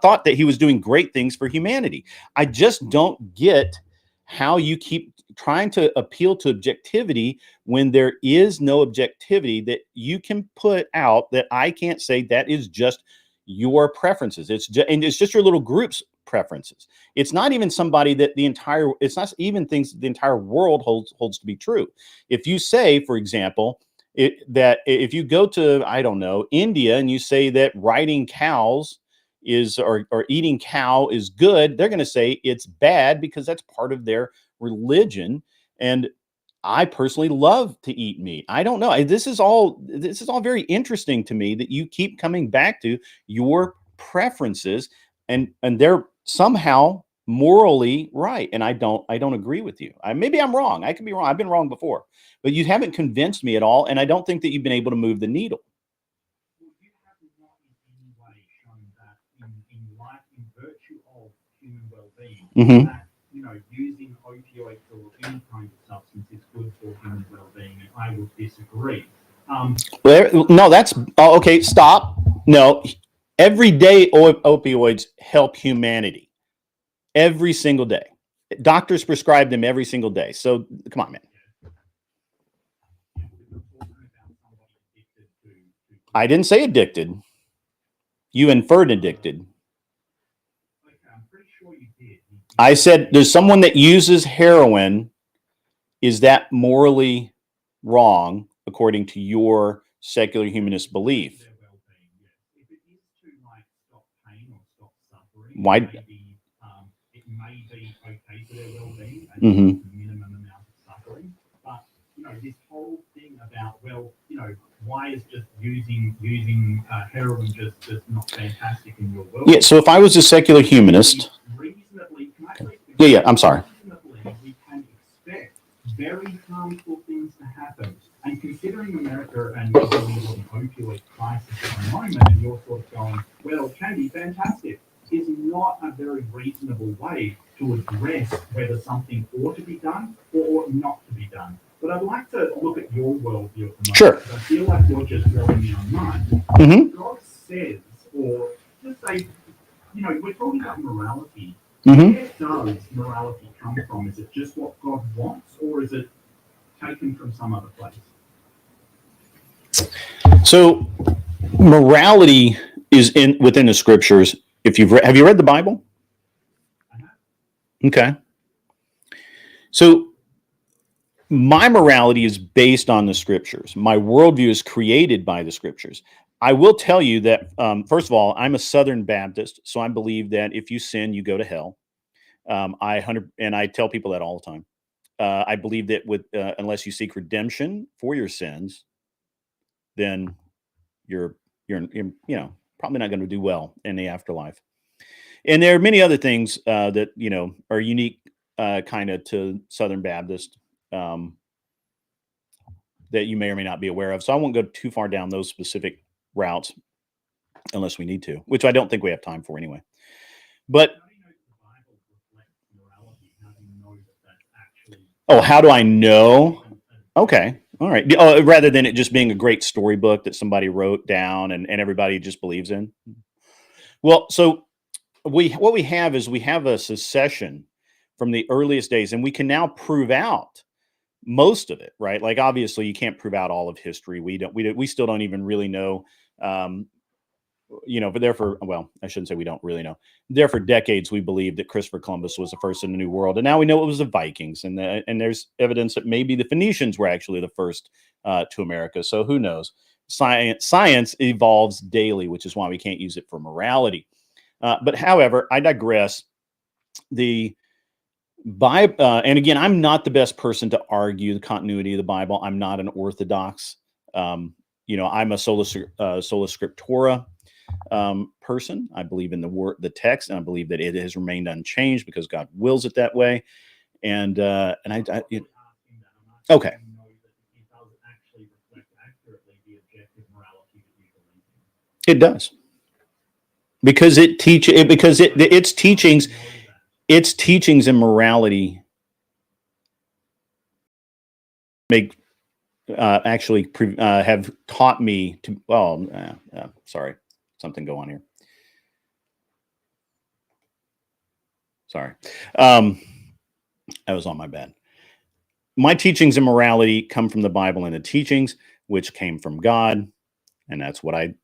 [SPEAKER 1] thought that he was doing great things for humanity. I just don't get how you keep trying to appeal to objectivity when there is no objectivity that you can put out, that I can't say that is just your preferences. It's just your little group's preferences. It's not even somebody that it's not even things the entire world holds to be true. If you say, for example, that if you go to, I don't know, India, and you say that riding cows or eating cow is good, they're going to say it's bad because that's part of their religion. And I personally love to eat meat. I don't know. This is all very interesting to me, that you keep coming back to your preferences, and they're somehow morally right. And I don't agree with you. Maybe I'm wrong. I could be wrong. I've been wrong before, but you haven't convinced me at all. And I don't think that you've been able to move the needle.
[SPEAKER 3] Well, you have not in any way shown that in life, in virtue of human well-being,
[SPEAKER 1] Mhm.
[SPEAKER 3] that using opioids or any kind of substance is good for human well-being, and I will disagree.
[SPEAKER 1] No, that's okay. Stop. No, every day opioids help humanity. Every single day, doctors prescribe them every single day. So come on, man. I didn't say addicted. You inferred addicted.
[SPEAKER 3] I'm pretty sure you did.
[SPEAKER 1] I said there's someone that uses heroin. Is that morally wrong according to your secular humanist belief.
[SPEAKER 3] Their well-being, yes. If it is to like stop pain or stop suffering,
[SPEAKER 1] Why-
[SPEAKER 3] it may be okay for their well-being and
[SPEAKER 1] Mhm.
[SPEAKER 3] the minimum amount of suffering. But this whole thing about why is just using heroin just not fantastic in your world?
[SPEAKER 1] Yeah, so if I was a secular humanist,
[SPEAKER 3] Reasonably, can I please
[SPEAKER 1] yeah, I'm sorry.
[SPEAKER 3] Reasonably, we can expect very harmful things to happen. And considering America and the opioid crisis at the moment, and you're sort of going, well, it can be fantastic, is not a very reasonable way to address whether something ought to be done or ought not to be done. But I'd like to look at your worldview at the moment.
[SPEAKER 1] Sure.
[SPEAKER 3] Because I feel like you're just throwing me on mine.
[SPEAKER 1] Mhm.
[SPEAKER 3] God says, or just say, we're talking about morality.
[SPEAKER 1] Mhm.
[SPEAKER 3] Where does morality come from? Is it just what God wants, or is it taken from some other place?
[SPEAKER 1] So morality is within the scriptures. If have you read the Bible? Okay. So my morality is based on the scriptures. My worldview is created by the scriptures. I will tell you that, first of all, I'm a Southern Baptist, so I believe that if you sin, you go to hell. I tell people that all the time. I believe that unless you seek redemption for your sins, then you're probably not going to do well in the afterlife. And there are many other things that are unique, kind of to Southern Baptist, that you may or may not be aware of. So I won't go too far down those specific routes unless we need to, which I don't think we have time for anyway. But
[SPEAKER 3] How do you know that the Bible reflects morality? How do you know that that's actually?
[SPEAKER 1] oh, how do I know? Okay. All right. Oh, rather than it just being a great storybook that somebody wrote down and everybody just believes in. Well, so what we have is we have a succession from the earliest days, and we can now prove out most of it, right? Like obviously you can't prove out all of history. We still don't even really know, but I shouldn't say we don't really know. There for decades, we believed that Christopher Columbus was the first in the New World, and now we know it was the Vikings, and there's evidence that maybe the Phoenicians were actually the first to America. So who knows? Science evolves daily, which is why we can't use it for morality. But however, I digress. The Bible, and again, I'm not the best person to argue the continuity of the Bible. I'm not an orthodox. I'm a sola scriptura person. I believe in the text, and I believe that it has remained unchanged because God wills it that way. And okay. It does, because its teachings and morality have taught me to. Well, sorry, something go on here. Sorry, I was on my bed. My teachings and morality come from the Bible and the teachings, which came from God, and that's what I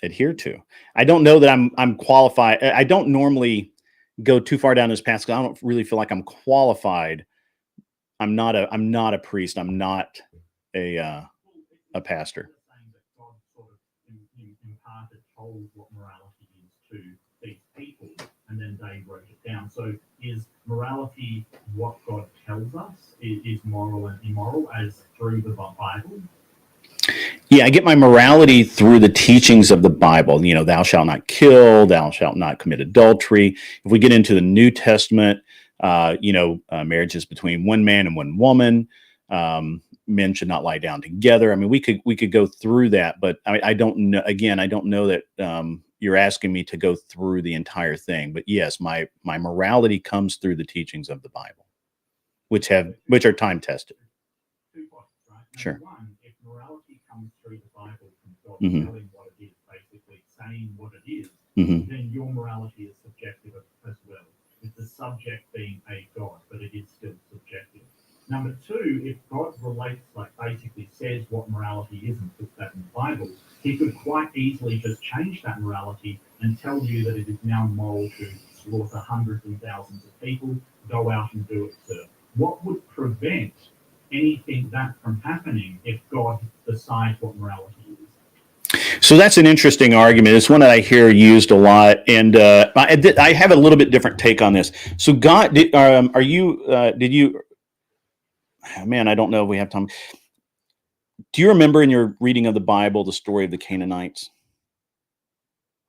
[SPEAKER 1] adhere to. I don't know that I'm qualified. I don't normally go too far down this path because I don't really feel like I'm qualified. I'm not a priest. I'm not a pastor.
[SPEAKER 3] God sort of imparted, told what morality is to these people, and then they wrote it down. So is morality what God tells us is moral and immoral as through the Bible?
[SPEAKER 1] Yeah, I get my morality through the teachings of the Bible. Thou shalt not kill, thou shalt not commit adultery. If we get into the New Testament, marriage is between one man and one woman. Men should not lie down together. I mean, we could go through that, but I don't know. Again, I don't know that you're asking me to go through the entire thing. But yes, my morality comes through the teachings of the Bible, which are time tested.
[SPEAKER 3] 2 points, right?
[SPEAKER 1] Sure.
[SPEAKER 3] Number one, if morality comes through the Bible from God telling what it is, basically saying what it is, then your morality is subjective as well. With the subject being a God, but it is still subjective. Number two, if God relates, basically says what morality is and puts that in the Bible, he could quite easily just change that morality and tell you that it is now moral to slaughter hundreds and thousands of people, go out and do it, sir. What would prevent anything that from happening if God decides what morality is.
[SPEAKER 1] So that's an interesting argument. It's one that I hear used a lot, and I have a little bit different take on this. So God, did you? Man, I don't know if we have time. Do you remember in your reading of the Bible the story of the Canaanites?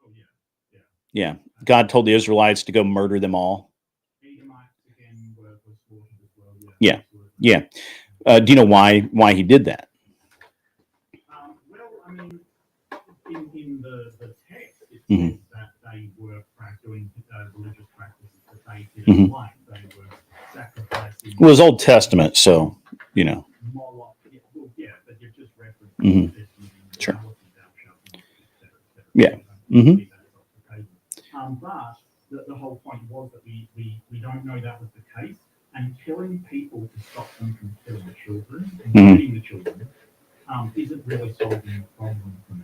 [SPEAKER 3] Oh, yeah.
[SPEAKER 1] Yeah, God told the Israelites to go murder them all.
[SPEAKER 3] Edomites again were slaughtered as well.
[SPEAKER 1] Yeah. Yeah. Do you know why he did that?
[SPEAKER 3] Well, I mean, in the text, it
[SPEAKER 1] Mhm.
[SPEAKER 3] says that they were doing religious practices that they didn't like. They were sacrificing.
[SPEAKER 1] Well, it was Old Testament, so you know.
[SPEAKER 3] Moloch. Yeah, but you've just referenced
[SPEAKER 1] Mhm.
[SPEAKER 3] Old Testament in
[SPEAKER 1] Sure.
[SPEAKER 3] morality, thou shalt not, et cetera, et cetera.
[SPEAKER 1] Yeah.
[SPEAKER 3] So don't
[SPEAKER 1] Mhm.
[SPEAKER 3] see that as off the table. But the whole point was that we don't know that was the case, and killing people to stop them from killing the children and shooting the children isn't really solving the problem for me.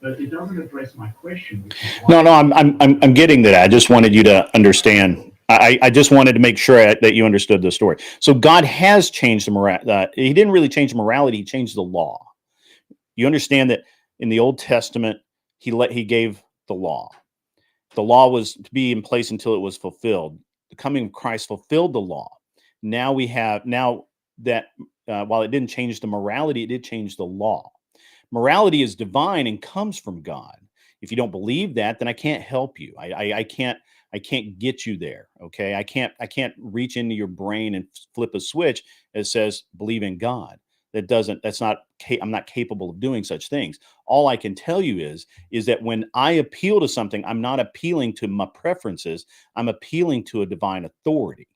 [SPEAKER 3] But it doesn't address my question. Which is
[SPEAKER 1] No, I'm getting that. I just wanted you to understand. I just wanted to make sure that you understood the story. So God has changed the morality. He didn't really change the morality. He changed the law. You understand that in the Old Testament, he gave the law. The law was to be in place until it was fulfilled. The coming of Christ fulfilled the law. Now that while it didn't change the morality, it did change the law. Morality is divine and comes from God. If you don't believe that, then I can't help you. I can't get you there. Okay, I can't reach into your brain and flip a switch that says believe in God. I'm not capable of doing such things. All I can tell you is that when I appeal to something, I'm not appealing to my preferences. I'm appealing to a divine authority.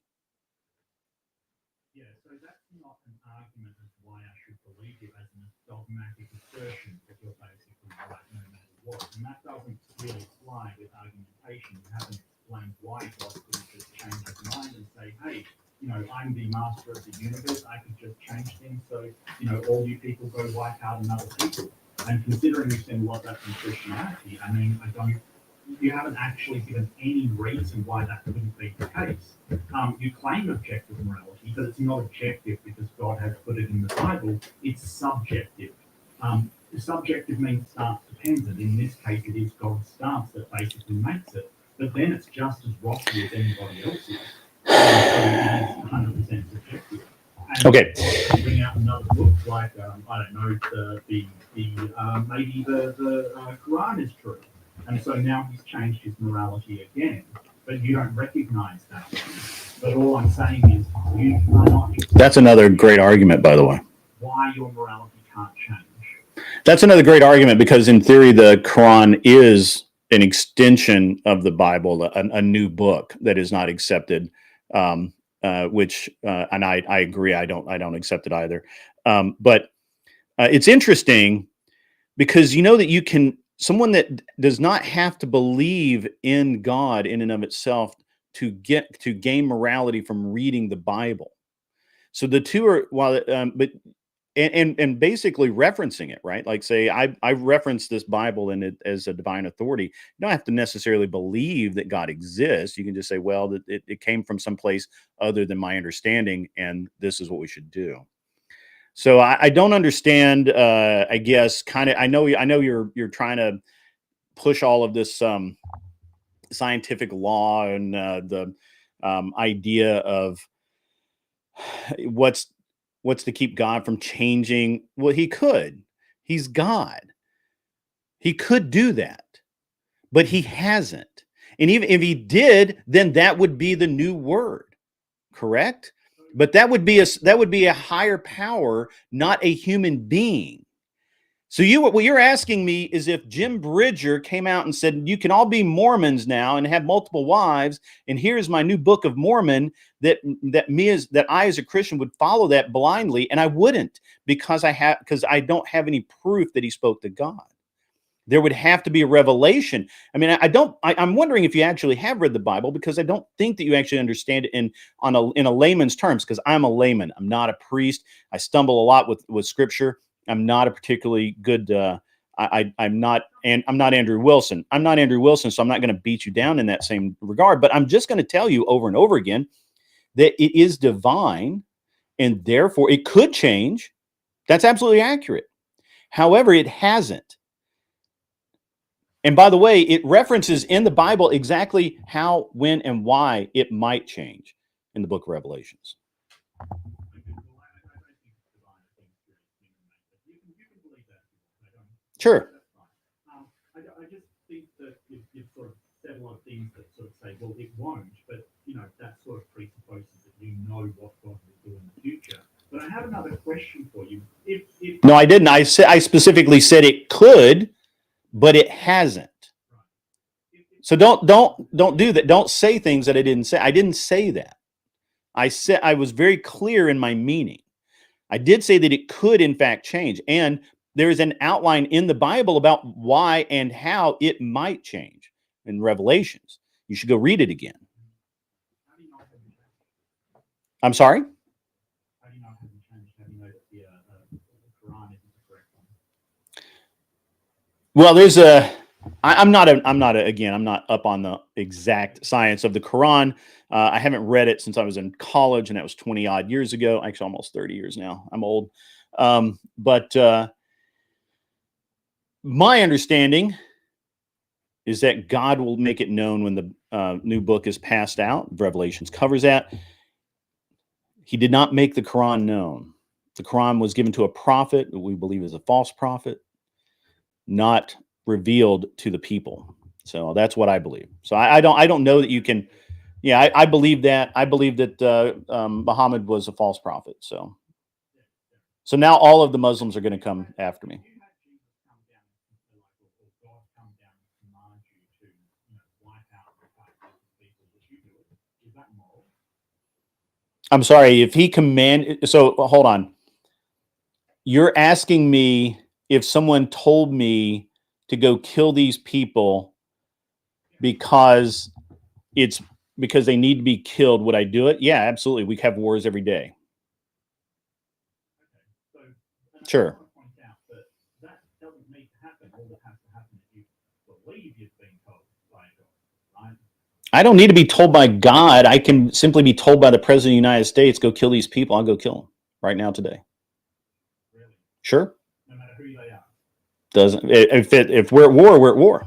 [SPEAKER 3] Yeah, so that's not an argument as to why I should believe you as a dogmatic assertion that you're basically right no matter what. And that doesn't really fly with argumentation. You haven't explained why God couldn't just change his mind and say, hey, I'm the master of the universe. I could just change things so, all you people go wipe out another people. And considering you've seen a lot of that from Christianity, I mean, you haven't actually given any reason why that couldn't be the case. You claim objective morality, but it's not objective because God has put it in the Bible. It's subjective. Subjective means stance dependent. In this case, it is God's stance that basically makes it. But then it's just as rocky as anybody else's. So it is 100% subjective. And
[SPEAKER 1] Okay.
[SPEAKER 3] bring out another book like I don't know, maybe the Quran is true. And so now he's changed his morality again, but you don't recognize that. But all I'm saying is you are not.
[SPEAKER 1] That's another great argument, by the way.
[SPEAKER 3] Why your morality can't change.
[SPEAKER 1] That's another great argument because in theory, the Quran is an extension of the Bible, a new book that is not accepted, and I agree. I don't accept it either. But it's interesting because you know that someone that does not have to believe in God in and of itself to gain morality from reading the Bible. So the two are and basically referencing it, right? Like say I reference this Bible in it as a divine authority. You don't have to necessarily believe that God exists. You can just say, well, that it came from someplace other than my understanding, and this is what we should do. So I don't understand. I guess kind of. I know you're trying to push all of this scientific law and the idea of what's to keep God from changing. Well, he could. He's God. He could do that, but he hasn't. And even if he did, then that would be the new word, correct? But that would be a higher power, not a human being. So what you're asking me is if Jim Bridger came out and said, you can all be Mormons now and have multiple wives, and here's my new Book of Mormon, that I as a Christian would follow that blindly, and I wouldn't because I don't have any proof that he spoke to God. There would have to be a revelation. I mean, I'm wondering if you actually have read the Bible, because I don't think that you actually understand it in a layman's terms, because I'm a layman. I'm not a priest. I stumble a lot with scripture. I'm not a particularly good, I'm not Andrew Wilson. I'm not Andrew Wilson, so I'm not going to beat you down in that same regard. But I'm just going to tell you over and over again that it is divine, and therefore it could change. That's absolutely accurate. However, it hasn't. And by the way, it references in the Bible exactly how, when, and why it might change in the book of Revelations. Sure.
[SPEAKER 3] I just think that you've sort of said a lot of things that sort of say, well, it won't, but that sort of presupposes that you know what God will do in the future. But I have another question for you. If
[SPEAKER 1] No, I didn't. I specifically said it could, but it hasn't. So don't do that. Don't say things that I didn't say. I didn't say that. I said I was very clear in my meaning. I did say that it could in fact change, and there is an outline in the Bible about why and how it might change in Revelations. You should go read it again. I'm sorry?
[SPEAKER 3] How do you know it hasn't changed? How do you know that the Quran isn't the correct one?
[SPEAKER 1] Well, there's I'm not up on the exact science of the Quran. I haven't read it since I was in college, and that was 20 odd years ago. Actually, almost 30 years now. I'm old. But my understanding is that God will make it known when the new book is passed out. Revelations covers that. He did not make the Quran known. The Quran was given to a prophet that we believe is a false prophet, not revealed to the people. So that's what I believe. So I don't know that you can. Yeah, I believe that. I believe that Muhammad was a false prophet. So now all of the Muslims are going to come after me. I'm sorry, if he commanded. So hold on. You're asking me if someone told me to go kill these people because they need to be killed, would I do it? Yeah, absolutely. We have wars every day. Sure.
[SPEAKER 3] That doesn't need to happen. All that has to happen is you believe you've been told by God, right?
[SPEAKER 1] I don't need to be told by God. I can simply be told by the President of the United States, go kill these people. I'll go kill them right now today.
[SPEAKER 3] Really?
[SPEAKER 1] Sure.
[SPEAKER 3] No matter who they are.
[SPEAKER 1] If we're at war, we're at war.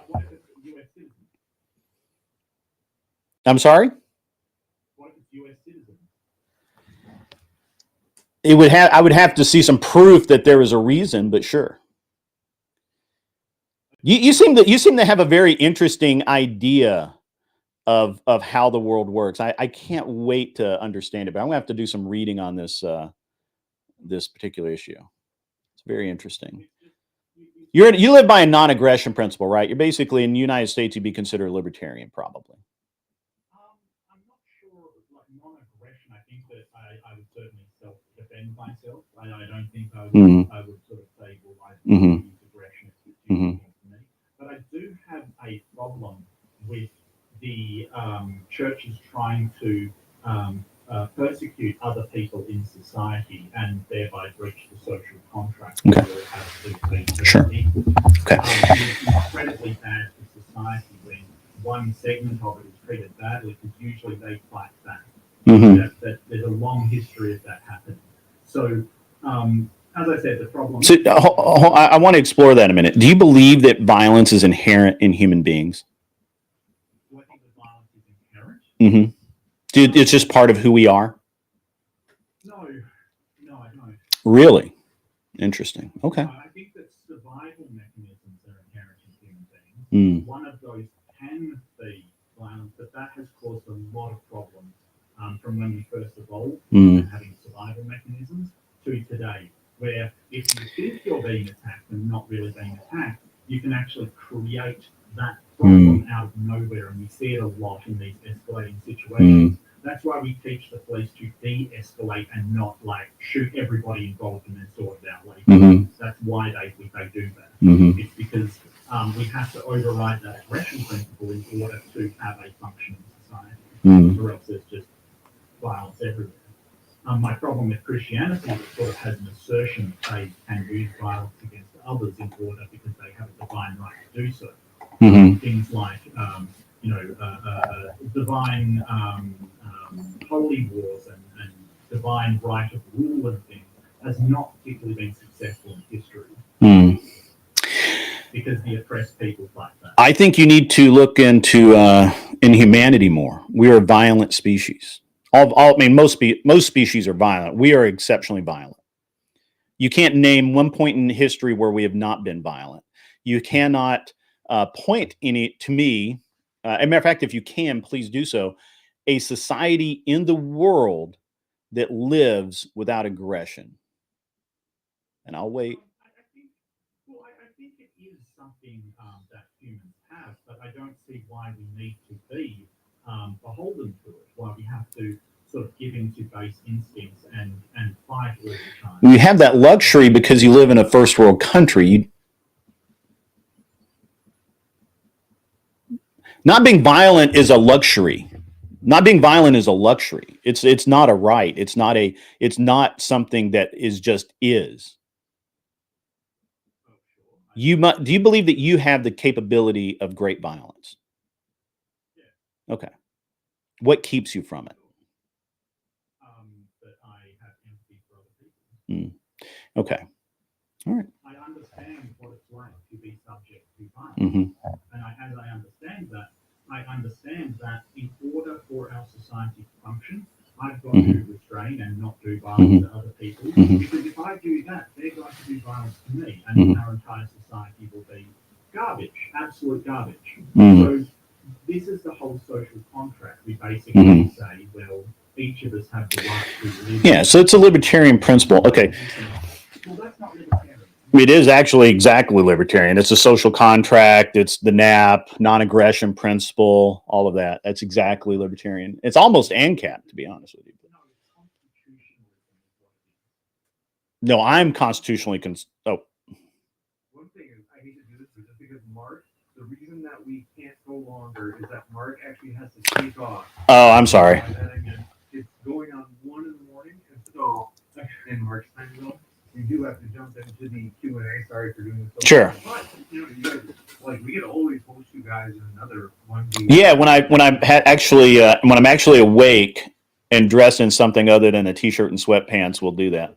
[SPEAKER 3] What if it's a U.S. citizen?
[SPEAKER 1] I'm sorry?
[SPEAKER 3] What if it's U.S. citizen?
[SPEAKER 1] I would have to see some proof that there was a reason, but sure. You seem to have a very interesting idea of how the world works. I can't wait to understand it, but I'm gonna have to do some reading on this this particular issue. It's very interesting. You live by a non-aggression principle, right? You're basically in the United States, you'd be considered a libertarian, probably.
[SPEAKER 3] I'm not sure, like non-aggression. I think that I would certainly self-defend myself. I don't think I would sort of say, well, I use aggression. It's too for me. But I do have a problem with the churches trying to persecute other people in society and thereby breach the social contract.
[SPEAKER 1] Okay. Sure. Okay.
[SPEAKER 3] It's incredibly bad for society when one segment of it is treated badly, because usually they fight back. That there's a long history of that happening. So, as I said, the problem.
[SPEAKER 1] So, I want to explore that a minute. Do you believe that violence is inherent in human beings?
[SPEAKER 3] Do I think that violence is inherent?
[SPEAKER 1] Mm-hmm. It's just part of who we are?
[SPEAKER 3] No, I don't.
[SPEAKER 1] Really? Interesting. Okay.
[SPEAKER 3] I think that survival mechanisms are inherent in human beings. One of those can be violence, but that has caused a lot of problems from when we first evolved and having survival mechanisms to today, where if you think you're being attacked and not really being attacked, you can actually create that problem out of nowhere, and we see it a lot in these escalating situations. That's why we teach the police to de-escalate and not like shoot everybody involved and then sort it out later. That's why they do that. It's because we have to override that aggression principle in order to have a functioning society, or else there's just violence everywhere. My problem with Christianity is it sort of has an assertion that they can use violence against others in order because they have a divine right to do so. Things like, divine holy wars and divine right of rule and things has not particularly been successful in history. Because the oppressed people fight that.
[SPEAKER 1] I think you need to look into in humanity more. We are a violent species. I mean, most species are violent. We are exceptionally violent. You can't name one point in history where we have not been violent. You cannot point to me. As a matter of fact, if you can, please do so. A society in the world that lives without aggression. And I'll wait.
[SPEAKER 3] I think it is something that humans have, but I don't see why we need to be beholden to it, why we have to sort of give into base instincts and fight all the time.
[SPEAKER 1] You have that luxury because you live in a first world country. Not being violent is a luxury. Not being violent is a luxury. It's not a right. It's not something that is just is. Do you believe that you have the capability of great violence?
[SPEAKER 3] Yeah.
[SPEAKER 1] Okay. What keeps you from it?
[SPEAKER 3] That I have empathy for other people.
[SPEAKER 1] Okay. All right.
[SPEAKER 3] I understand what it's like to be subject to violence.
[SPEAKER 1] Mm-hmm.
[SPEAKER 3] And as I understand that in order for our society to function, I've got to restrain and not do violence to other people. Because if I do that, they're going to do violence to me, and our entire society will be garbage, absolute garbage. So this is the whole social contract. We basically say, well, each of us have the right to live.
[SPEAKER 1] Yeah, so it's a libertarian principle. Okay.
[SPEAKER 3] Well, that's not libertarian.
[SPEAKER 1] It is actually exactly libertarian. It's a social contract. It's the NAP, non-aggression principle, all of that. That's exactly libertarian. It's almost ANCAP, to be honest with you. No, I'm constitutionally
[SPEAKER 2] One thing is, I hate to do this, but just because Mark, the reason that we can't go longer is that Mark actually has to take off.
[SPEAKER 1] Oh, I'm sorry.
[SPEAKER 2] And then again, it's going on 1 in the morning, and so in Mark's time zone, we do have to jump into the Q&A. Sorry for doing this.
[SPEAKER 1] Sure.
[SPEAKER 2] But you guys, we could always host you guys in another one.
[SPEAKER 1] Yeah, when I'm actually awake and dressed in something other than a t-shirt and sweatpants, we'll do that.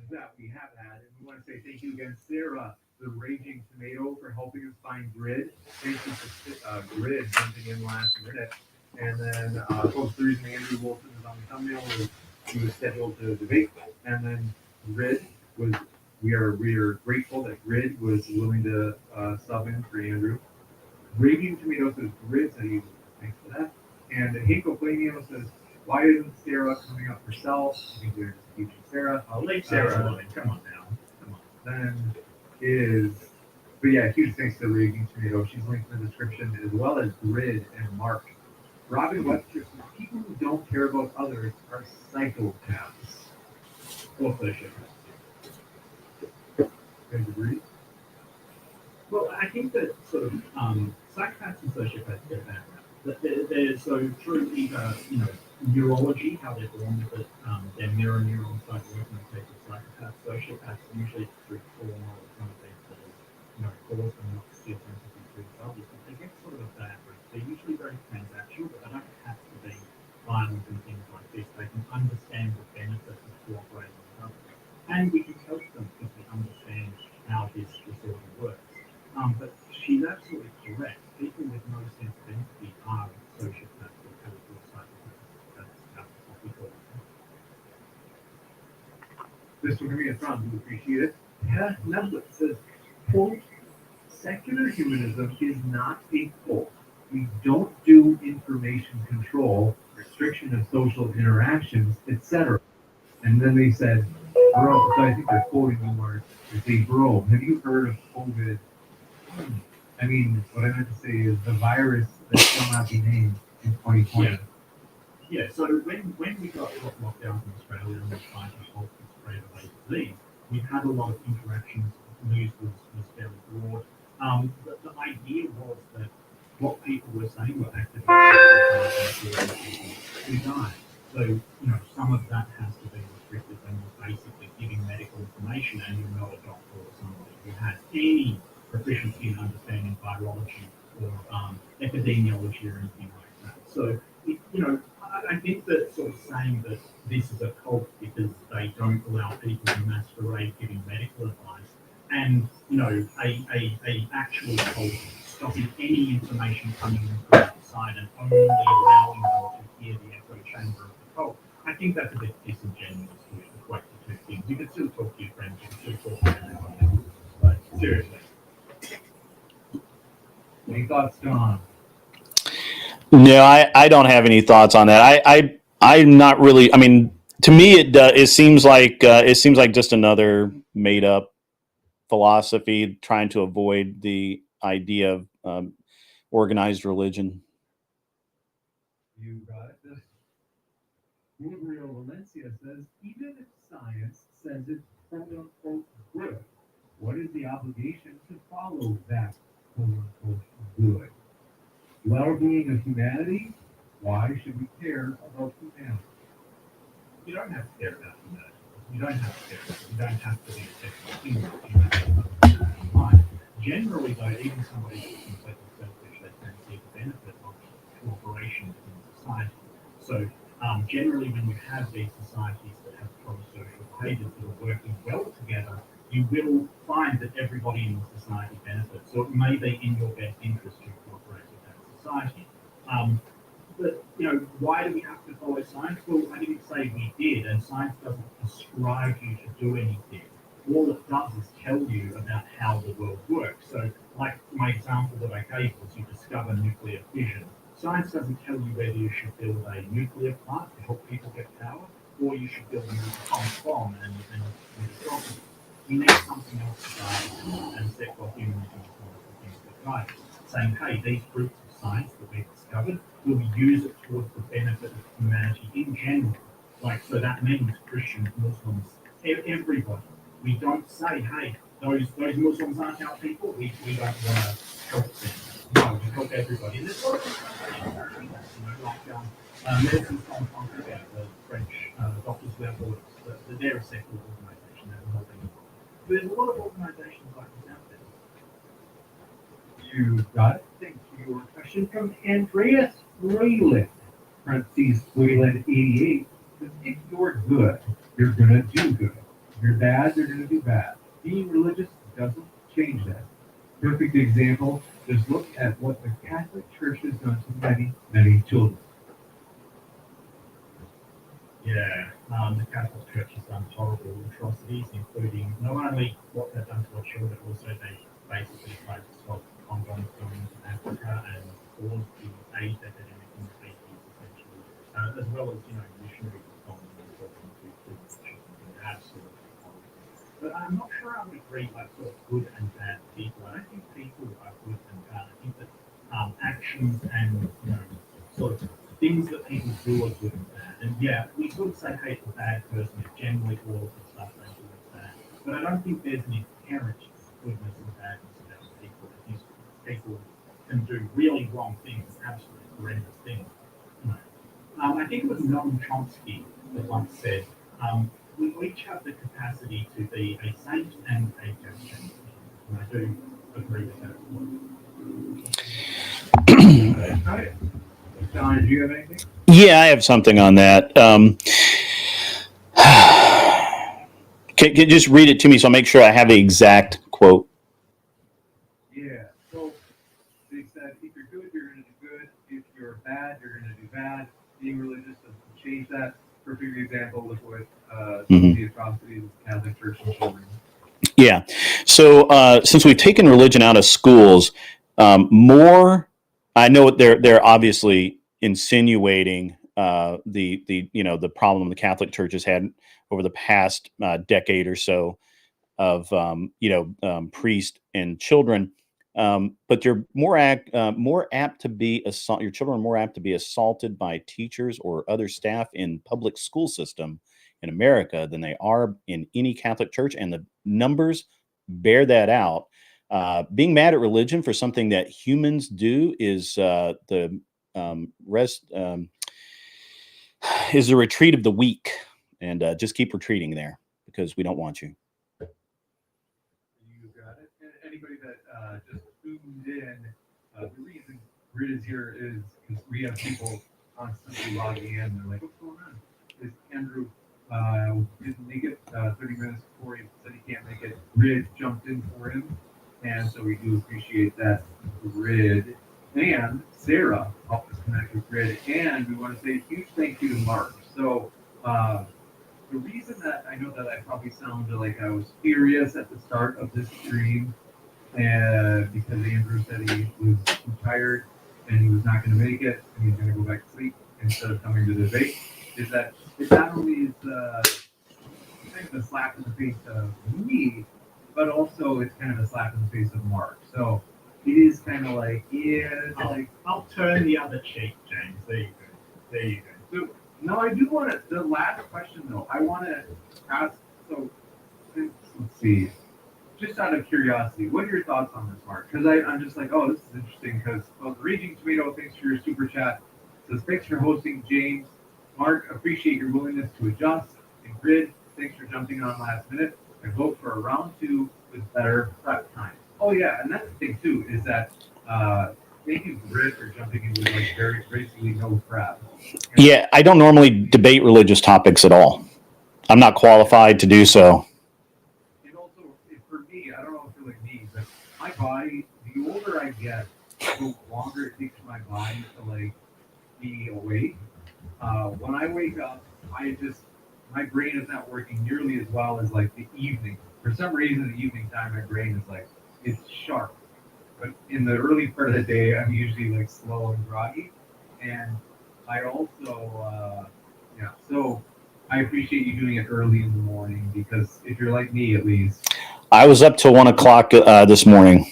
[SPEAKER 2] That we have had, and we want to say thank you again, Sarah, the Raging Tomato, for helping us find Grid. Thank you for Grid jumping in last minute. And then, folks, the reason Andrew Wilson is on the thumbnail is he was scheduled to debate, and then Grid was. We are grateful that Grid was willing to sub in for Andrew. Raging Tomato says Grid said thanks for that. And Hanko Flamio says, why isn't Sarah coming up herself? I think we're just teaching Sarah.
[SPEAKER 3] I'll leave Sarah alone. Come on now. Come on.
[SPEAKER 2] But yeah, huge thanks to Raging Tomato. She's linked in the description, as well as Grid and Mark. Robin Webster says, people who don't care about others are psychopaths.
[SPEAKER 3] Or sociopaths.
[SPEAKER 2] You guys agree?
[SPEAKER 3] Well, I think that sort of psychopaths and sociopaths get a bad rap. They're so through either, neurology, how they're born with it, their mirror neurons don't work in the case of psychopaths. Sociopaths usually through trauma or some event that cause them not to feel empathy through others. They get sort of a bad rap. They're usually very transactional, but they don't have to be violent and things like this. They can understand the benefit of cooperating with others. And we can help them because we understand how this disorder works. But she's absolutely correct. People with no sense of empathy are sociopaths or psychopaths. That's what we call them.
[SPEAKER 2] This one coming in from, we appreciate it. Yeah, Netflix says, quote, secular humanism is not a cult. We don't do information control, restriction of social interactions, etc. And then they said, bro, so I think they're quoting you, Mark. They say, bro, have you heard of COVID? I mean, what I meant to say is the virus that shall not be named in 2020.
[SPEAKER 3] Yeah, so when we got lockdowns in Australia and we tried to halt the spread of disease, we had a lot of interactions. News was fairly broad. The idea was that what people were saying were activating who died. So, some of that has to be restricted when you're basically giving medical information and you're not a doctor or somebody who has any proficiency in understanding virology or epidemiology or anything like that. So, I think that sort of saying that this is a cult because they don't allow people to masquerade giving medical advice, and a actual cult stopping any information coming in from outside and only allowing them to hear the echo chamber of the cult. I think that's a bit disingenuous to equate the two things. You can still talk to your friends, you can still talk to everyone else, but seriously.
[SPEAKER 2] Any thoughts, Don?
[SPEAKER 1] No, I don't have any thoughts on that. I'm not really. I mean, to me, it seems like just another made up philosophy trying to avoid the idea of organized religion.
[SPEAKER 2] You got it. Gabriel Valencia says, even if science says it's quote unquote good, what is the obligation to follow that quote unquote good? Well-being of humanity? Why should we care about humanity?
[SPEAKER 3] You don't have to care about humanity. You don't have to care about it. You don't have to be a sexual human of humanity. Generally, though, even somebody who's completely selfish, they can see the benefit of cooperation within society. So, generally, when you have these societies that have pro-social behaviors that are working well together, you will find that everybody in the society benefits. So it may be in your best interest to cooperate with that society. But, why do we have to follow science? Well, I didn't say we did, and science doesn't prescribe you to do anything. All it does is tell you about how the world works. So, like my example that I gave was you discover nuclear fission. Science doesn't tell you whether you should build a nuclear plant to help people get power, or you should build an atomic bomb and stop it. You need something else to guide, and secular humanism is one of the things that guide, saying, hey, these groups of science that we've discovered, will use it towards the benefit of humanity in general. So that means Christians, Muslims, everybody. We don't say, hey, those Muslims aren't our people, we don't want to help them. No, we help everybody. And there's a lot of organizations like Medicine Sans Frontières, the French Doctors Without Borders, they're a secular organization that will help anyone. There's a lot of organizations like this out there.
[SPEAKER 2] You got it. Thank you. A question from Andreas Wayland, parentheses, Wayland 88. If you're good, you're going to do good. If you're bad, you're going to do bad. Being religious doesn't change that. Perfect example, just look at what the Catholic Church has done to many, many children.
[SPEAKER 3] Yeah, the Catholic Church has done horrible atrocities, including not only what they've done to our children, but also they basically tried to stop condoms going into Africa and caused the AIDS epidemic in the 80s, essentially, as well as, missionaries going and talking to children who are absolutely horrible. But I'm not sure I would agree, sort of good and bad people. I don't think people are good and bad. I think that actions and, sort of things that people do are good and bad. And yeah, we sort of say, hey, it's a bad person. It's generally all of the stuff they do is bad. But I don't think there's an inherent goodness and badness about people. People can do really wrong things, absolutely horrendous things. I think it was Noam Chomsky that once said, we each have the capacity to be a saint and a Christian. And I do agree with that.
[SPEAKER 2] All right. Don, do you have anything?
[SPEAKER 1] Yeah, I have something on that. Can you just read it to me so I'll make sure I have the exact quote?
[SPEAKER 2] Yeah. So they said, if you're good, you're going to do good. If you're bad, you're going to do bad. Being religious doesn't change that. Perfect example with what the atrocities of the Catholic Church and children.
[SPEAKER 1] Yeah. So since we've taken religion out of schools, I know they're obviously insinuating the problem the Catholic Church has had over the past decade or so of priests and children. But you're more apt to be your children are more apt to be assaulted by teachers or other staff in public school system in America than they are in any Catholic church, and the numbers bear that out. Being mad at religion for something that humans do is the retreat of the weak, and just keep retreating there because we don't want you.
[SPEAKER 2] You got it. And anybody that just tuned in, the reason Grid is here is because we have people constantly logging in. They're like, what's going on? Is Andrew didn't make it 30 minutes before he said he can't make it. Grid jumped in for him. And so we do appreciate that. Grid and Sarah helped us connect with Grid. And we want to say a huge thank you to Mark. So the reason that I know that I probably sounded like I was furious at the start of this stream, because Andrew said he was too tired and he was not going to make it and he's going to go back to sleep instead of coming to the debate, is that it not only is kind of a slap in the face of me, but also it's kind of a slap in the face of Mark. So it is kind of like, yeah, it's like,
[SPEAKER 3] I'll turn the other cheek, James. There you go. There you go.
[SPEAKER 2] so, no, I do want to, the last question though, I want to ask, so let's see, just out of curiosity, what are your thoughts on this, Mark? Because I'm just like, oh, this is interesting because, well, Raging Tomato, thanks for your super chat. Says, thanks for hosting, James. Mark, appreciate your willingness to adjust. And Grid, thanks for jumping on last minute. I vote for a round 2 with better prep time. Oh yeah, and that's the thing too, is that thank you, Grid, for jumping in with like very basically no prep.
[SPEAKER 1] Yeah, I don't normally debate religious topics at all. I'm not qualified to do so.
[SPEAKER 2] And also, for me, I don't know if you're like me, but my body, the older I get, the longer it takes my body to like be awake. When I wake up, my brain is not working nearly as well as like the evening. For some reason, the evening time, my brain is like, it's sharp. But in the early part of the day, I'm usually like slow and groggy. And I also, so I appreciate you doing it early in the morning because if you're like me, at least.
[SPEAKER 1] I was up till 1 o'clock this morning.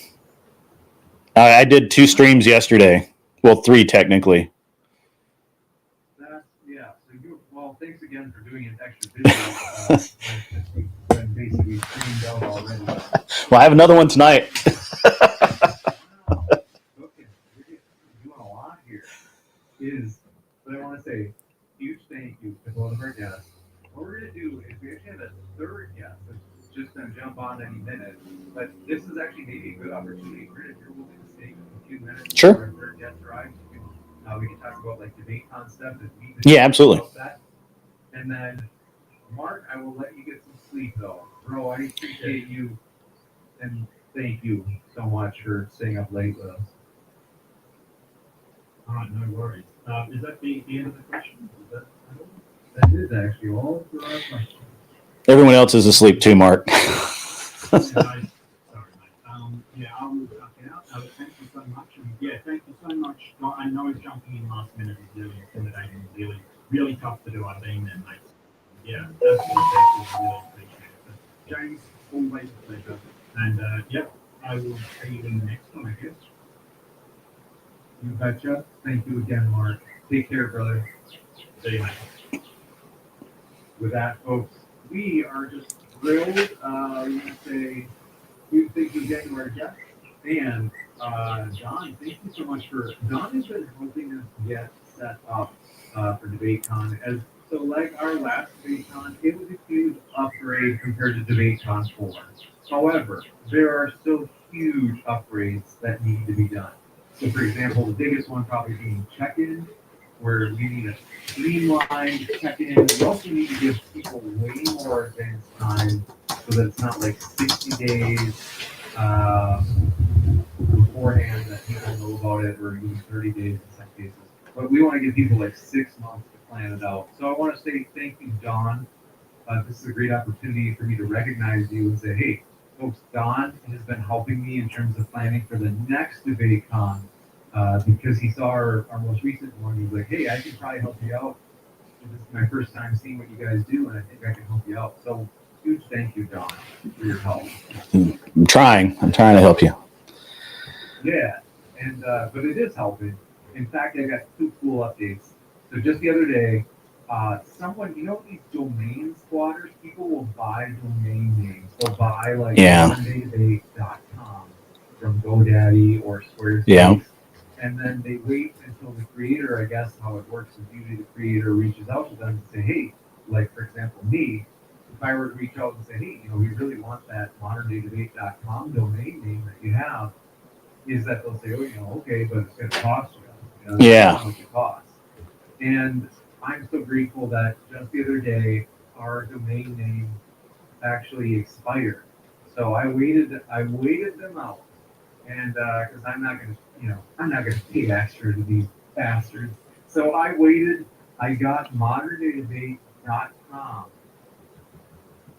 [SPEAKER 1] I did 2 streams yesterday. Well, 3 technically.
[SPEAKER 2] Well, thanks again for doing it extra busy. When basically streamed out already.
[SPEAKER 1] Well, I have another one tonight.
[SPEAKER 2] Wow. Okay, you're doing a lot here. But I want to say huge thank you to both of our guests. What we're going to do is we actually have a third guest that's just going to jump on any minute. But this is actually maybe a good opportunity for if you're willing to stay a few minutes
[SPEAKER 1] Sure.
[SPEAKER 2] before our third guest arrives. We can talk about like debate concept and
[SPEAKER 1] Yeah, absolutely.
[SPEAKER 2] that. And then, Mark, I will let you get some sleep though. Bro, I appreciate you and thank you so much for staying up late with us.
[SPEAKER 3] All right, no worries. Is that the end of the question?
[SPEAKER 2] That is actually all for our questions.
[SPEAKER 1] Everyone else is asleep too, Mark.
[SPEAKER 3] Sorry, mate. Yeah, I will duck out. Thank you so much. And yeah, thank you so much. I know jumping in last minute is really intimidating, really tough to do. I've been there, mate. Yeah, that's really appreciate it. But James, always a pleasure. And I will see you in the next one, I guess.
[SPEAKER 2] You betcha. Thank you again, Mark. Take care, brother.
[SPEAKER 3] See you, mate.
[SPEAKER 2] With that, folks, we are just thrilled. We want to say huge thank you again to our guests. And Don, thank you so much Don has been helping us get set up for DebateCon. So like our last DebateCon, it was a huge upgrade compared to DebateCon 4. However, there are still huge upgrades that need to be done. So for example, the biggest one probably being check-in, where we need a streamlined check-in. We also need to give people way more advance time so that it's not like 60 days beforehand that people know about it, or even 30 days in some cases. But we want to give people like 6 months to plan it out. So I want to say thank you, Don. This is a great opportunity for me to recognize you and say, hey, folks, Don has been helping me in terms of planning for the next DebateCon because he saw our most recent one. He was like, hey, I can probably help you out. This is my first time seeing what you guys do, and I think I can help you out. So huge thank you, Don, for your help.
[SPEAKER 1] I'm trying to help you.
[SPEAKER 2] Yeah, and but it is helping. In fact, I got 2 cool updates. So just the other day, someone, these domain squatters, people will buy domain names. They'll buy like MondayDebate.com from GoDaddy or Squarespace.
[SPEAKER 1] Yeah.
[SPEAKER 2] And then they wait until the creator, I guess how it works is usually the creator reaches out to them and say, hey, like for example, me, if I were to reach out and say, hey, we really want that moderndayDebate.com domain name that you have, is that they'll say, oh, okay, but it's going to cost you. That's
[SPEAKER 1] Yeah.
[SPEAKER 2] how much it costs. And I'm so grateful that just the other day, our domain name actually expired. So I waited them out, and because I'm not going to pay extra to these bastards. So I waited. I got moderndayDebate.com.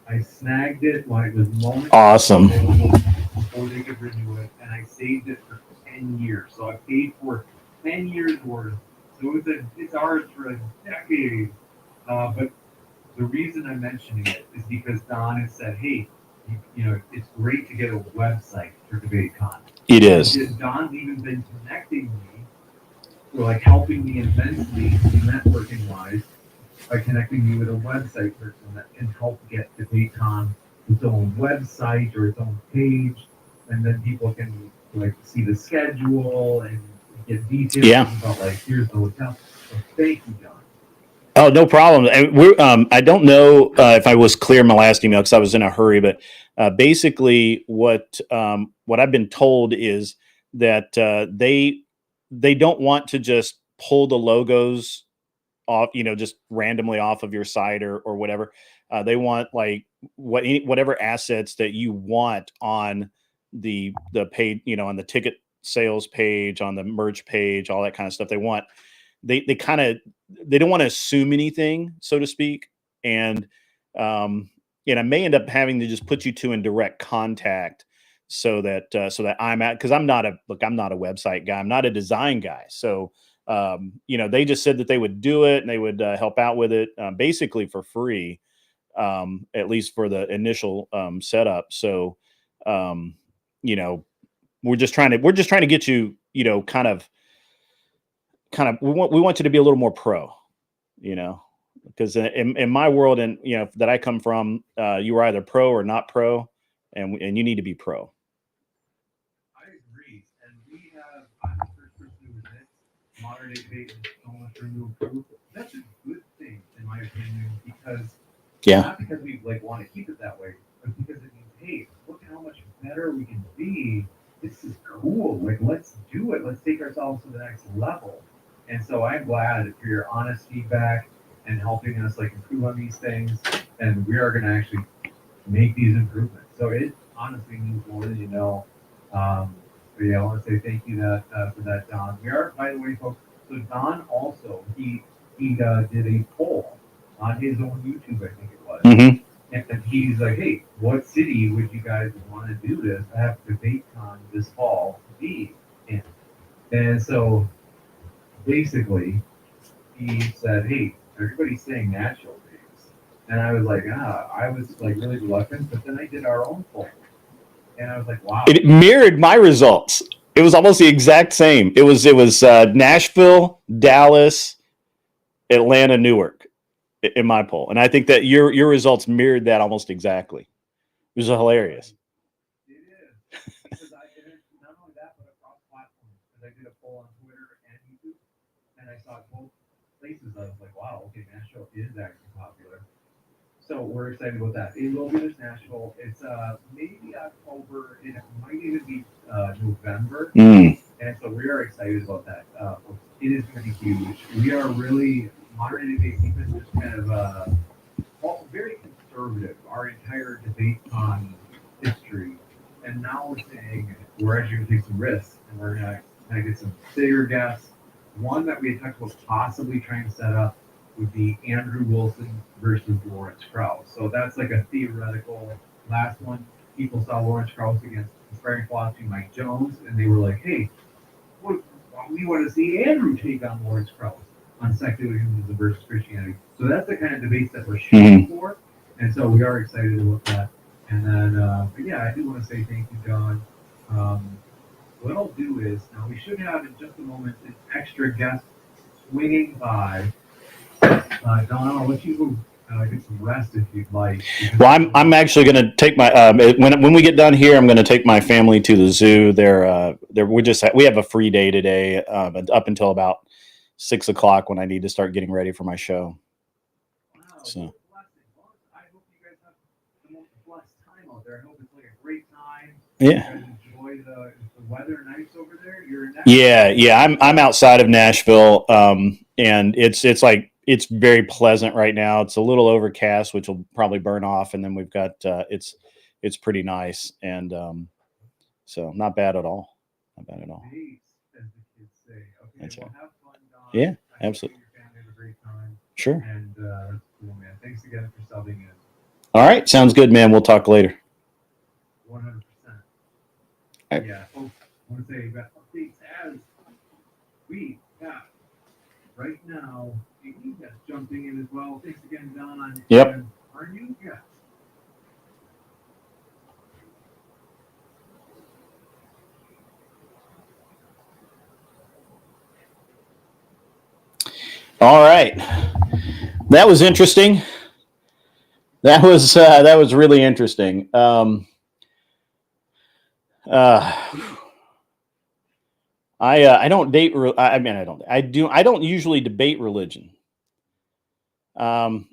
[SPEAKER 2] I snagged it when it was momentarily
[SPEAKER 1] Awesome.
[SPEAKER 2] available before they could renew it, and I saved it for 10 years. So I paid for 10 years worth. So it's ours for a decade. But the reason I'm mentioning it is because Don has said, hey, it's great to get a website for DebateCon.
[SPEAKER 1] It is.
[SPEAKER 2] Don's even been connecting me, or like helping me immensely networking wise, by connecting me with a website person that can help get DebateCon its own website or its own page, and then people can like see the schedule and get details about like here's the hotel. So thank you, John.
[SPEAKER 1] Oh, no problem. And I don't know if I was clear in my last email because I was in a hurry, but basically what I've been told is that they don't want to just pull the logos off, just randomly off of your site or whatever. They want like whatever assets that you want on the paid, on the ticket sales page, on the merch page, all that kind of stuff. They want, they don't want to assume anything, so to speak. And I may end up having to just put you two in direct contact so that because I'm not a website guy. I'm not a design guy. So, they just said that they would do it and they would help out with it basically for free, at least for the initial setup. So, we're just trying to get you, kind of, we want you to be a little more pro, because in my world and, that I come from, you were either pro or not pro, and you need to be pro.
[SPEAKER 2] I agree. And I'm the first person who admits modern day debate is so much room to improve. That's a good thing, in my opinion, because not because we want to keep it that way, but because it means, hey, look at how much better we can be. This is cool. Let's do it. Let's take ourselves to the next level. And so I'm glad for your honest feedback and helping us improve on these things. And we are going to actually make these improvements. So it honestly means more than you know. But yeah, I want to say thank you for that, Don. We are, by the way, folks. So Don also he did a poll on his own YouTube, I think it was.
[SPEAKER 1] Mm-hmm.
[SPEAKER 2] And he's like, hey, what city would you guys want to do this? I have DebateCon this fall be in. And so basically, he said, hey, everybody's saying Nashville days. And I was like, I was really reluctant, but then I did our own poll. And I was like, wow.
[SPEAKER 1] It mirrored my results. It was almost the exact same. It was Nashville, Dallas, Atlanta, Newark in my poll. And I think that your results mirrored that almost exactly. It was hilarious.
[SPEAKER 2] It is. Because not only that, but across platforms. Because I did a poll on Twitter and YouTube, and I saw both places. I was like, wow, okay, Nashville is actually popular. So we're excited about that. It will be this Nashville. It's maybe October. It might even be November. And so we are excited about that. It is going to be huge. We are really modern debate has just kind of very conservative. Our entire debate on history, and now we're saying we're actually going to take some risks, and we're going to get some bigger guests. One that we had talked about possibly trying to set up would be Andrew Wilson versus Lawrence Krauss. So that's like a theoretical last one. People saw Lawrence Krauss against Inspiring Philosophy Mike Jones, and they were like, hey, we want to see Andrew take on Lawrence Krauss on secularism versus Christianity. So that's the kind of debates that we're shooting for. And so we are excited about that. And then, but yeah, I do want to say thank you, John. What I'll do is, now we should have in just a moment an extra guest swinging by. Don, I'll let you get some rest if you'd like.
[SPEAKER 1] Well, I'm actually going to take my when we get done here, I'm going to take my family to the zoo. We have a free day today, up until about 6 o'clock when I need to start getting ready for my show.
[SPEAKER 2] Wow.
[SPEAKER 1] So.
[SPEAKER 2] I hope you guys have
[SPEAKER 1] Yeah.
[SPEAKER 2] You guys enjoy the weather nice over there? You're in
[SPEAKER 1] Yeah. I'm outside of Nashville, and it's very pleasant right now. It's a little overcast, which will probably burn off, and then we've got it's pretty nice, and so not bad at all. Not bad at all.
[SPEAKER 2] Peace, as the kids say. Okay,
[SPEAKER 1] That's
[SPEAKER 2] well,
[SPEAKER 1] right.
[SPEAKER 2] have fun, Don.
[SPEAKER 1] Yeah,
[SPEAKER 2] I hope you
[SPEAKER 1] absolutely.
[SPEAKER 2] and your family have a great time.
[SPEAKER 1] Sure.
[SPEAKER 2] And that's cool, man. Thanks again for subbing in.
[SPEAKER 1] All right, sounds good, man. We'll talk later.
[SPEAKER 2] 100%.
[SPEAKER 1] Right.
[SPEAKER 2] Yeah, folks, I want to say that updates as we got right now. Amy that's jumping in as well. Thanks again, Don.
[SPEAKER 1] Yep.
[SPEAKER 2] And our new guest.
[SPEAKER 1] All right, that was interesting. That was really interesting. I don't date. I mean, I don't usually debate religion. I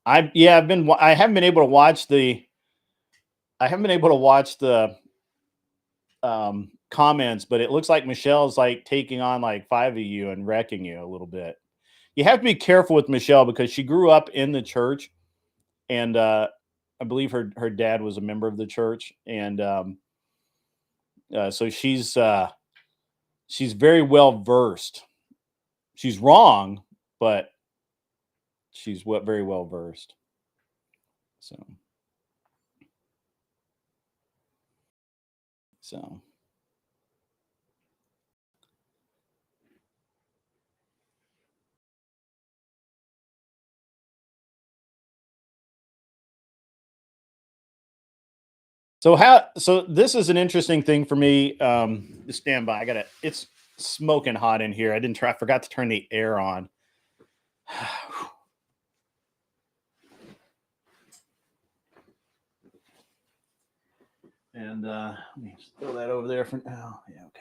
[SPEAKER 1] haven't been able to watch the. I haven't been able to watch the comments, but it looks like Michelle's like taking on like 5 of you and wrecking you a little bit. You have to be careful with Michelle because she grew up in the church, and I believe her dad was a member of the church, and so she's very well versed. She's wrong, but she's very well versed. So. So this is an interesting thing for me. Stand by. It's smoking hot in here. I forgot to turn the air on. And let me just throw that over there for now. Yeah, okay.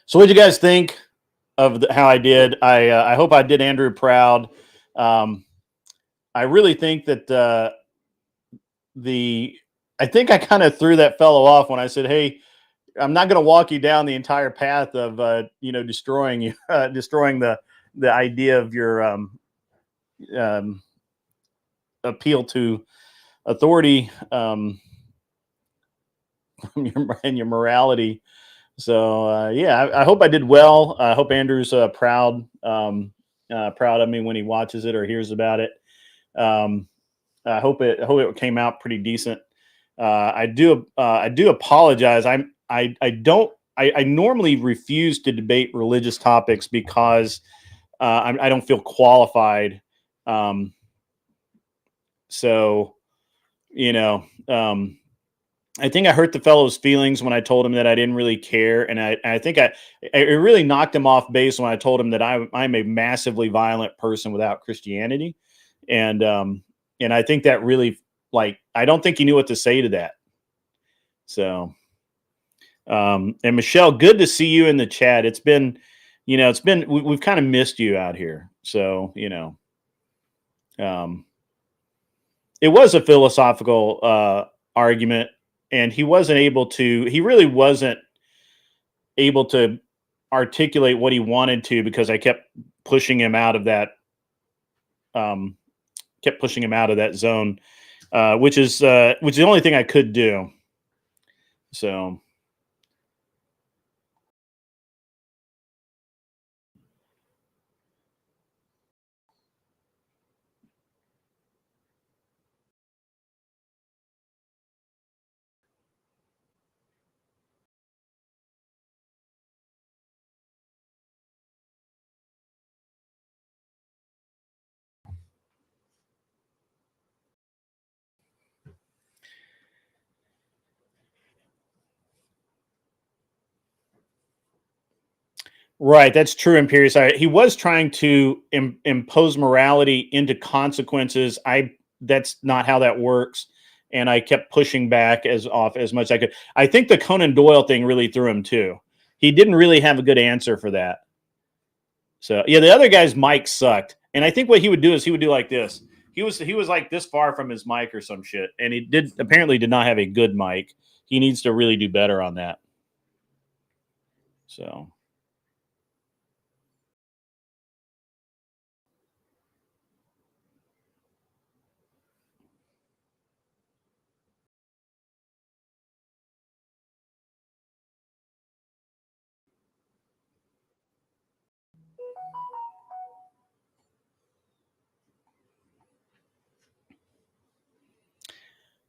[SPEAKER 1] So what did you guys think of how I did? I hope I did Andrew proud. I really think that I think I kind of threw that fellow off when I said, "Hey, I'm not going to walk you down the entire path of destroying you, destroying the idea of your appeal to authority and your morality." So I hope I did well. I hope Andrew's proud of me when he watches it or hears about it. I hope it came out pretty decent. I do apologize. I normally refuse to debate religious topics because I don't feel qualified. So, I think I hurt the fellow's feelings when I told him that I didn't really care, and I think it really knocked him off base when I told him that I'm a massively violent person without Christianity, and I think that really, I don't think he knew what to say to that. So, and Michelle, good to see you in the chat. We've kind of missed you out here. So, it was a philosophical argument, and he really wasn't able to articulate what he wanted to because I kept pushing him out of that zone, which is the only thing I could do. So. Right, that's true, Imperius. He was trying to impose morality into consequences. That's not how that works, and I kept pushing back as much as I could. I think the Conan Doyle thing really threw him too. He didn't really have a good answer for that. So yeah, the other guy's mic sucked, and I think what he would do is he would do like this. He was like this far from his mic or some shit, and he apparently did not have a good mic. He needs to really do better on that. So.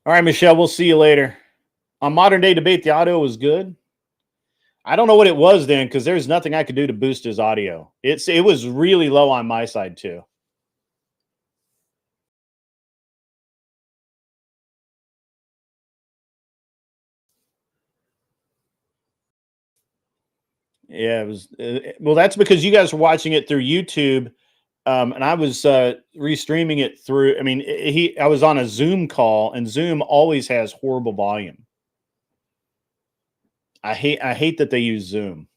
[SPEAKER 1] All right, Michelle, we'll see you later. On Modern Day Debate, the audio was good. I don't know what it was then, because there's nothing I could do to boost his audio. It was really low on my side too. Yeah, it was. Well, that's because you guys were watching it through YouTube, and I was restreaming it through. I mean, I was on a Zoom call, and Zoom always has horrible volume. I hate that they use Zoom.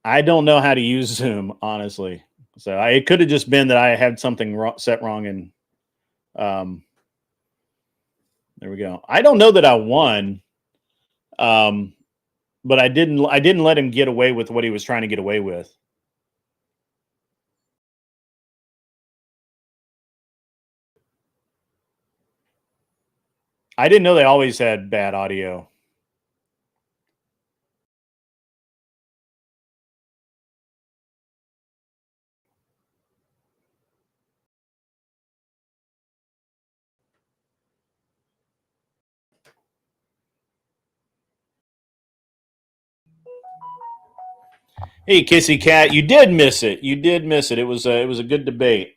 [SPEAKER 1] I don't know how to use Zoom, honestly. So it could have just been that I had something set wrong, and there we go. I don't know that I won, but I didn't let him get away with what he was trying to get away with. I didn't know they always had bad audio. Hey, Kissy Cat, you did miss it. You did miss it. It was a good debate.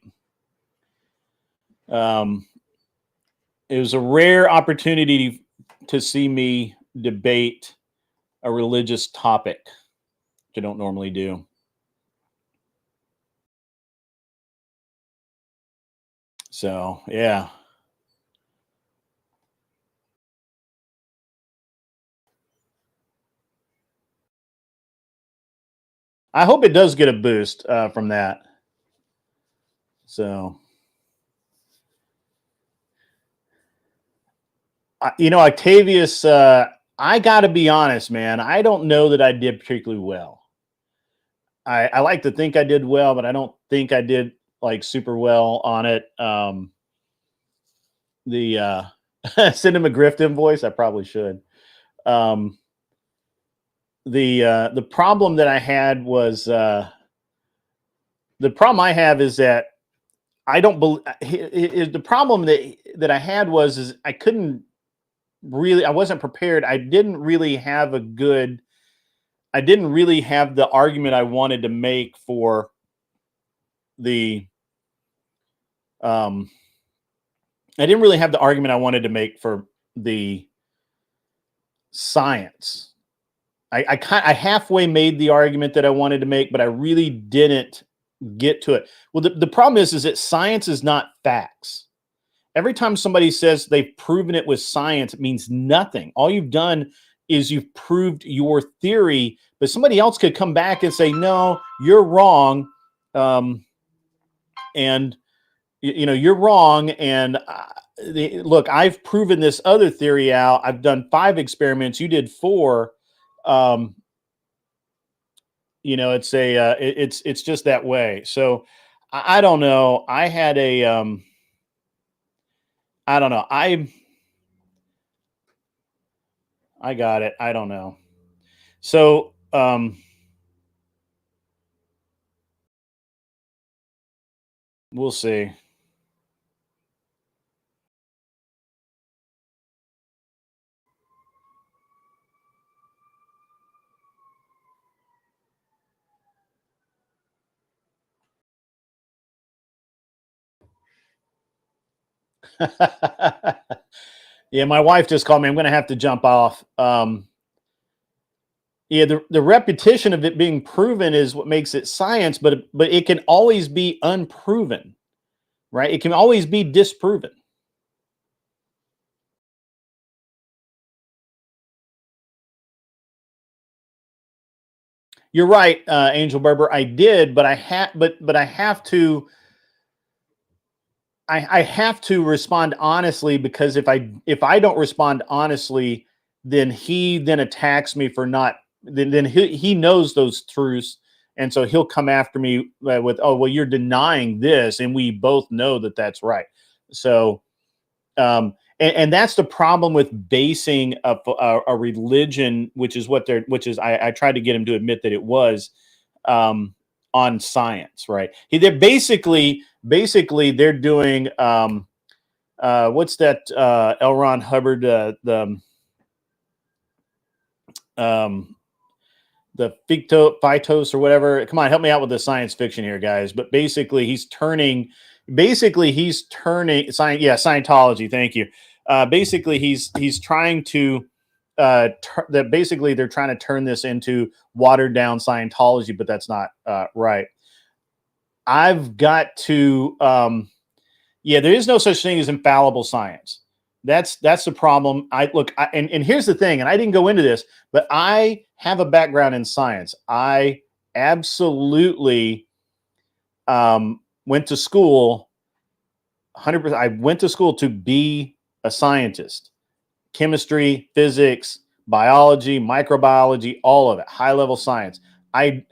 [SPEAKER 1] It was a rare opportunity to see me debate a religious topic, which I don't normally do. So, yeah. I hope it does get a boost from that. So, Octavius, I got to be honest, man. I don't know that I did particularly well. I like to think I did well, but I don't think I did like super well on it. The Cinema Grifton voice, I probably should. The problem that I had was the problem I have is that I don't believe the problem that I had is I couldn't really, I wasn't prepared. I didn't really have the argument I wanted to make for the I didn't really have the argument I wanted to make for the science. I halfway made the argument that I wanted to make, but I really didn't get to it. Well, the problem is that science is not facts. Every time somebody says they've proven it with science, it means nothing. All you've done is you've proved your theory, but somebody else could come back and say, no, you're wrong. And you're wrong. And look, I've proven this other theory out. I've done 5 experiments. You did 4. It's just that way. So I don't know. I had a, I don't know. I got it. I don't know. So, we'll see. Yeah, my wife just called me. I'm going to have to jump off. Yeah, the repetition of it being proven is what makes it science, but it can always be unproven, right? It can always be disproven. you're right, Angel Berber. I did, but I have to. I have to respond honestly, because if I don't respond honestly, then he then attacks me for not. Then he knows those truths, and so he'll come after me with, oh well, you're denying this, and we both know that that's right. So, and that's the problem with basing a religion, which is I tried to get him to admit that it was, on science, right? They're basically they're doing, what's that, L. Ron Hubbard, the phytos or whatever. Come on, help me out with the science fiction here, guys. But basically he's turning Scientology. Thank you. Basically he's trying to, that basically they're trying to turn this into watered down Scientology, but that's not right. I've got to, there is no such thing as infallible science. That's the problem. And here's the thing, and I didn't go into this, but I have a background in science. I absolutely went to school 100%. I went to school to be a scientist. Chemistry, physics, biology, microbiology, all of it, high level science. I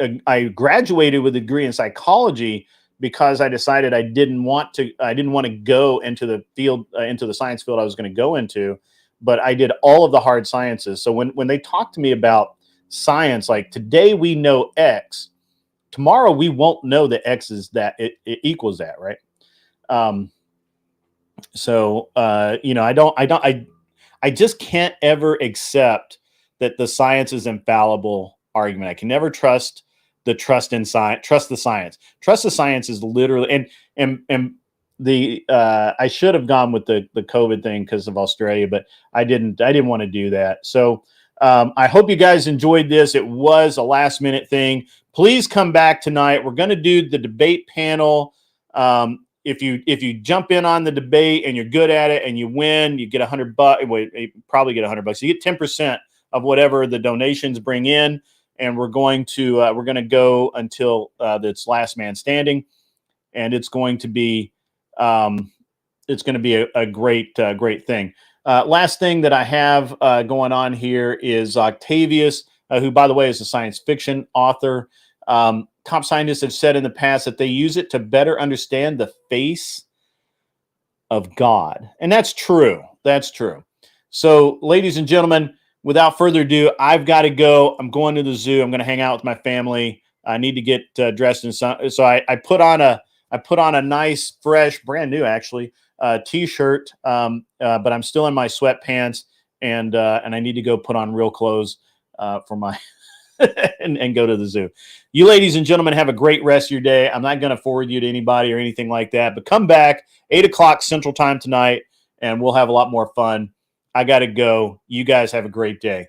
[SPEAKER 1] graduated with a degree in psychology because I decided I didn't want to go into the field, into the science field I was going to go into, but I did all of the hard sciences. So when they talk to me about science, like today we know X, tomorrow we won't know that X is that it equals that, right? I just can't ever accept that the science is infallible argument. I can never trust the science. Trust the science is literally, and I should have gone with the COVID thing because of Australia, but I didn't want to do that. So I hope you guys enjoyed this. It was a last minute thing. Please come back tonight. We're going to do the debate panel. If you jump in on the debate and you're good at it and you win, you get $100. Well, you probably get $100. You get 10% of whatever the donations bring in, and we're going to go until it's last man standing, and it's going to be a great thing. Last thing that I have going on here is Octavius, who, by the way, is a science fiction author. Top scientists have said in the past that they use it to better understand the face of God. And that's true. That's true. So, ladies and gentlemen, without further ado, I've got to go. I'm going to the zoo. I'm going to hang out with my family. I need to get dressed in some. So I put on a nice, fresh, brand new, actually, t-shirt. But I'm still in my sweatpants, and I need to go put on real clothes for my and go to the zoo. You ladies and gentlemen have a great rest of your day. I'm not going to forward you to anybody or anything like that, but come back 8:00 Central Time tonight, and we'll have a lot more fun. I got to go. You guys have a great day.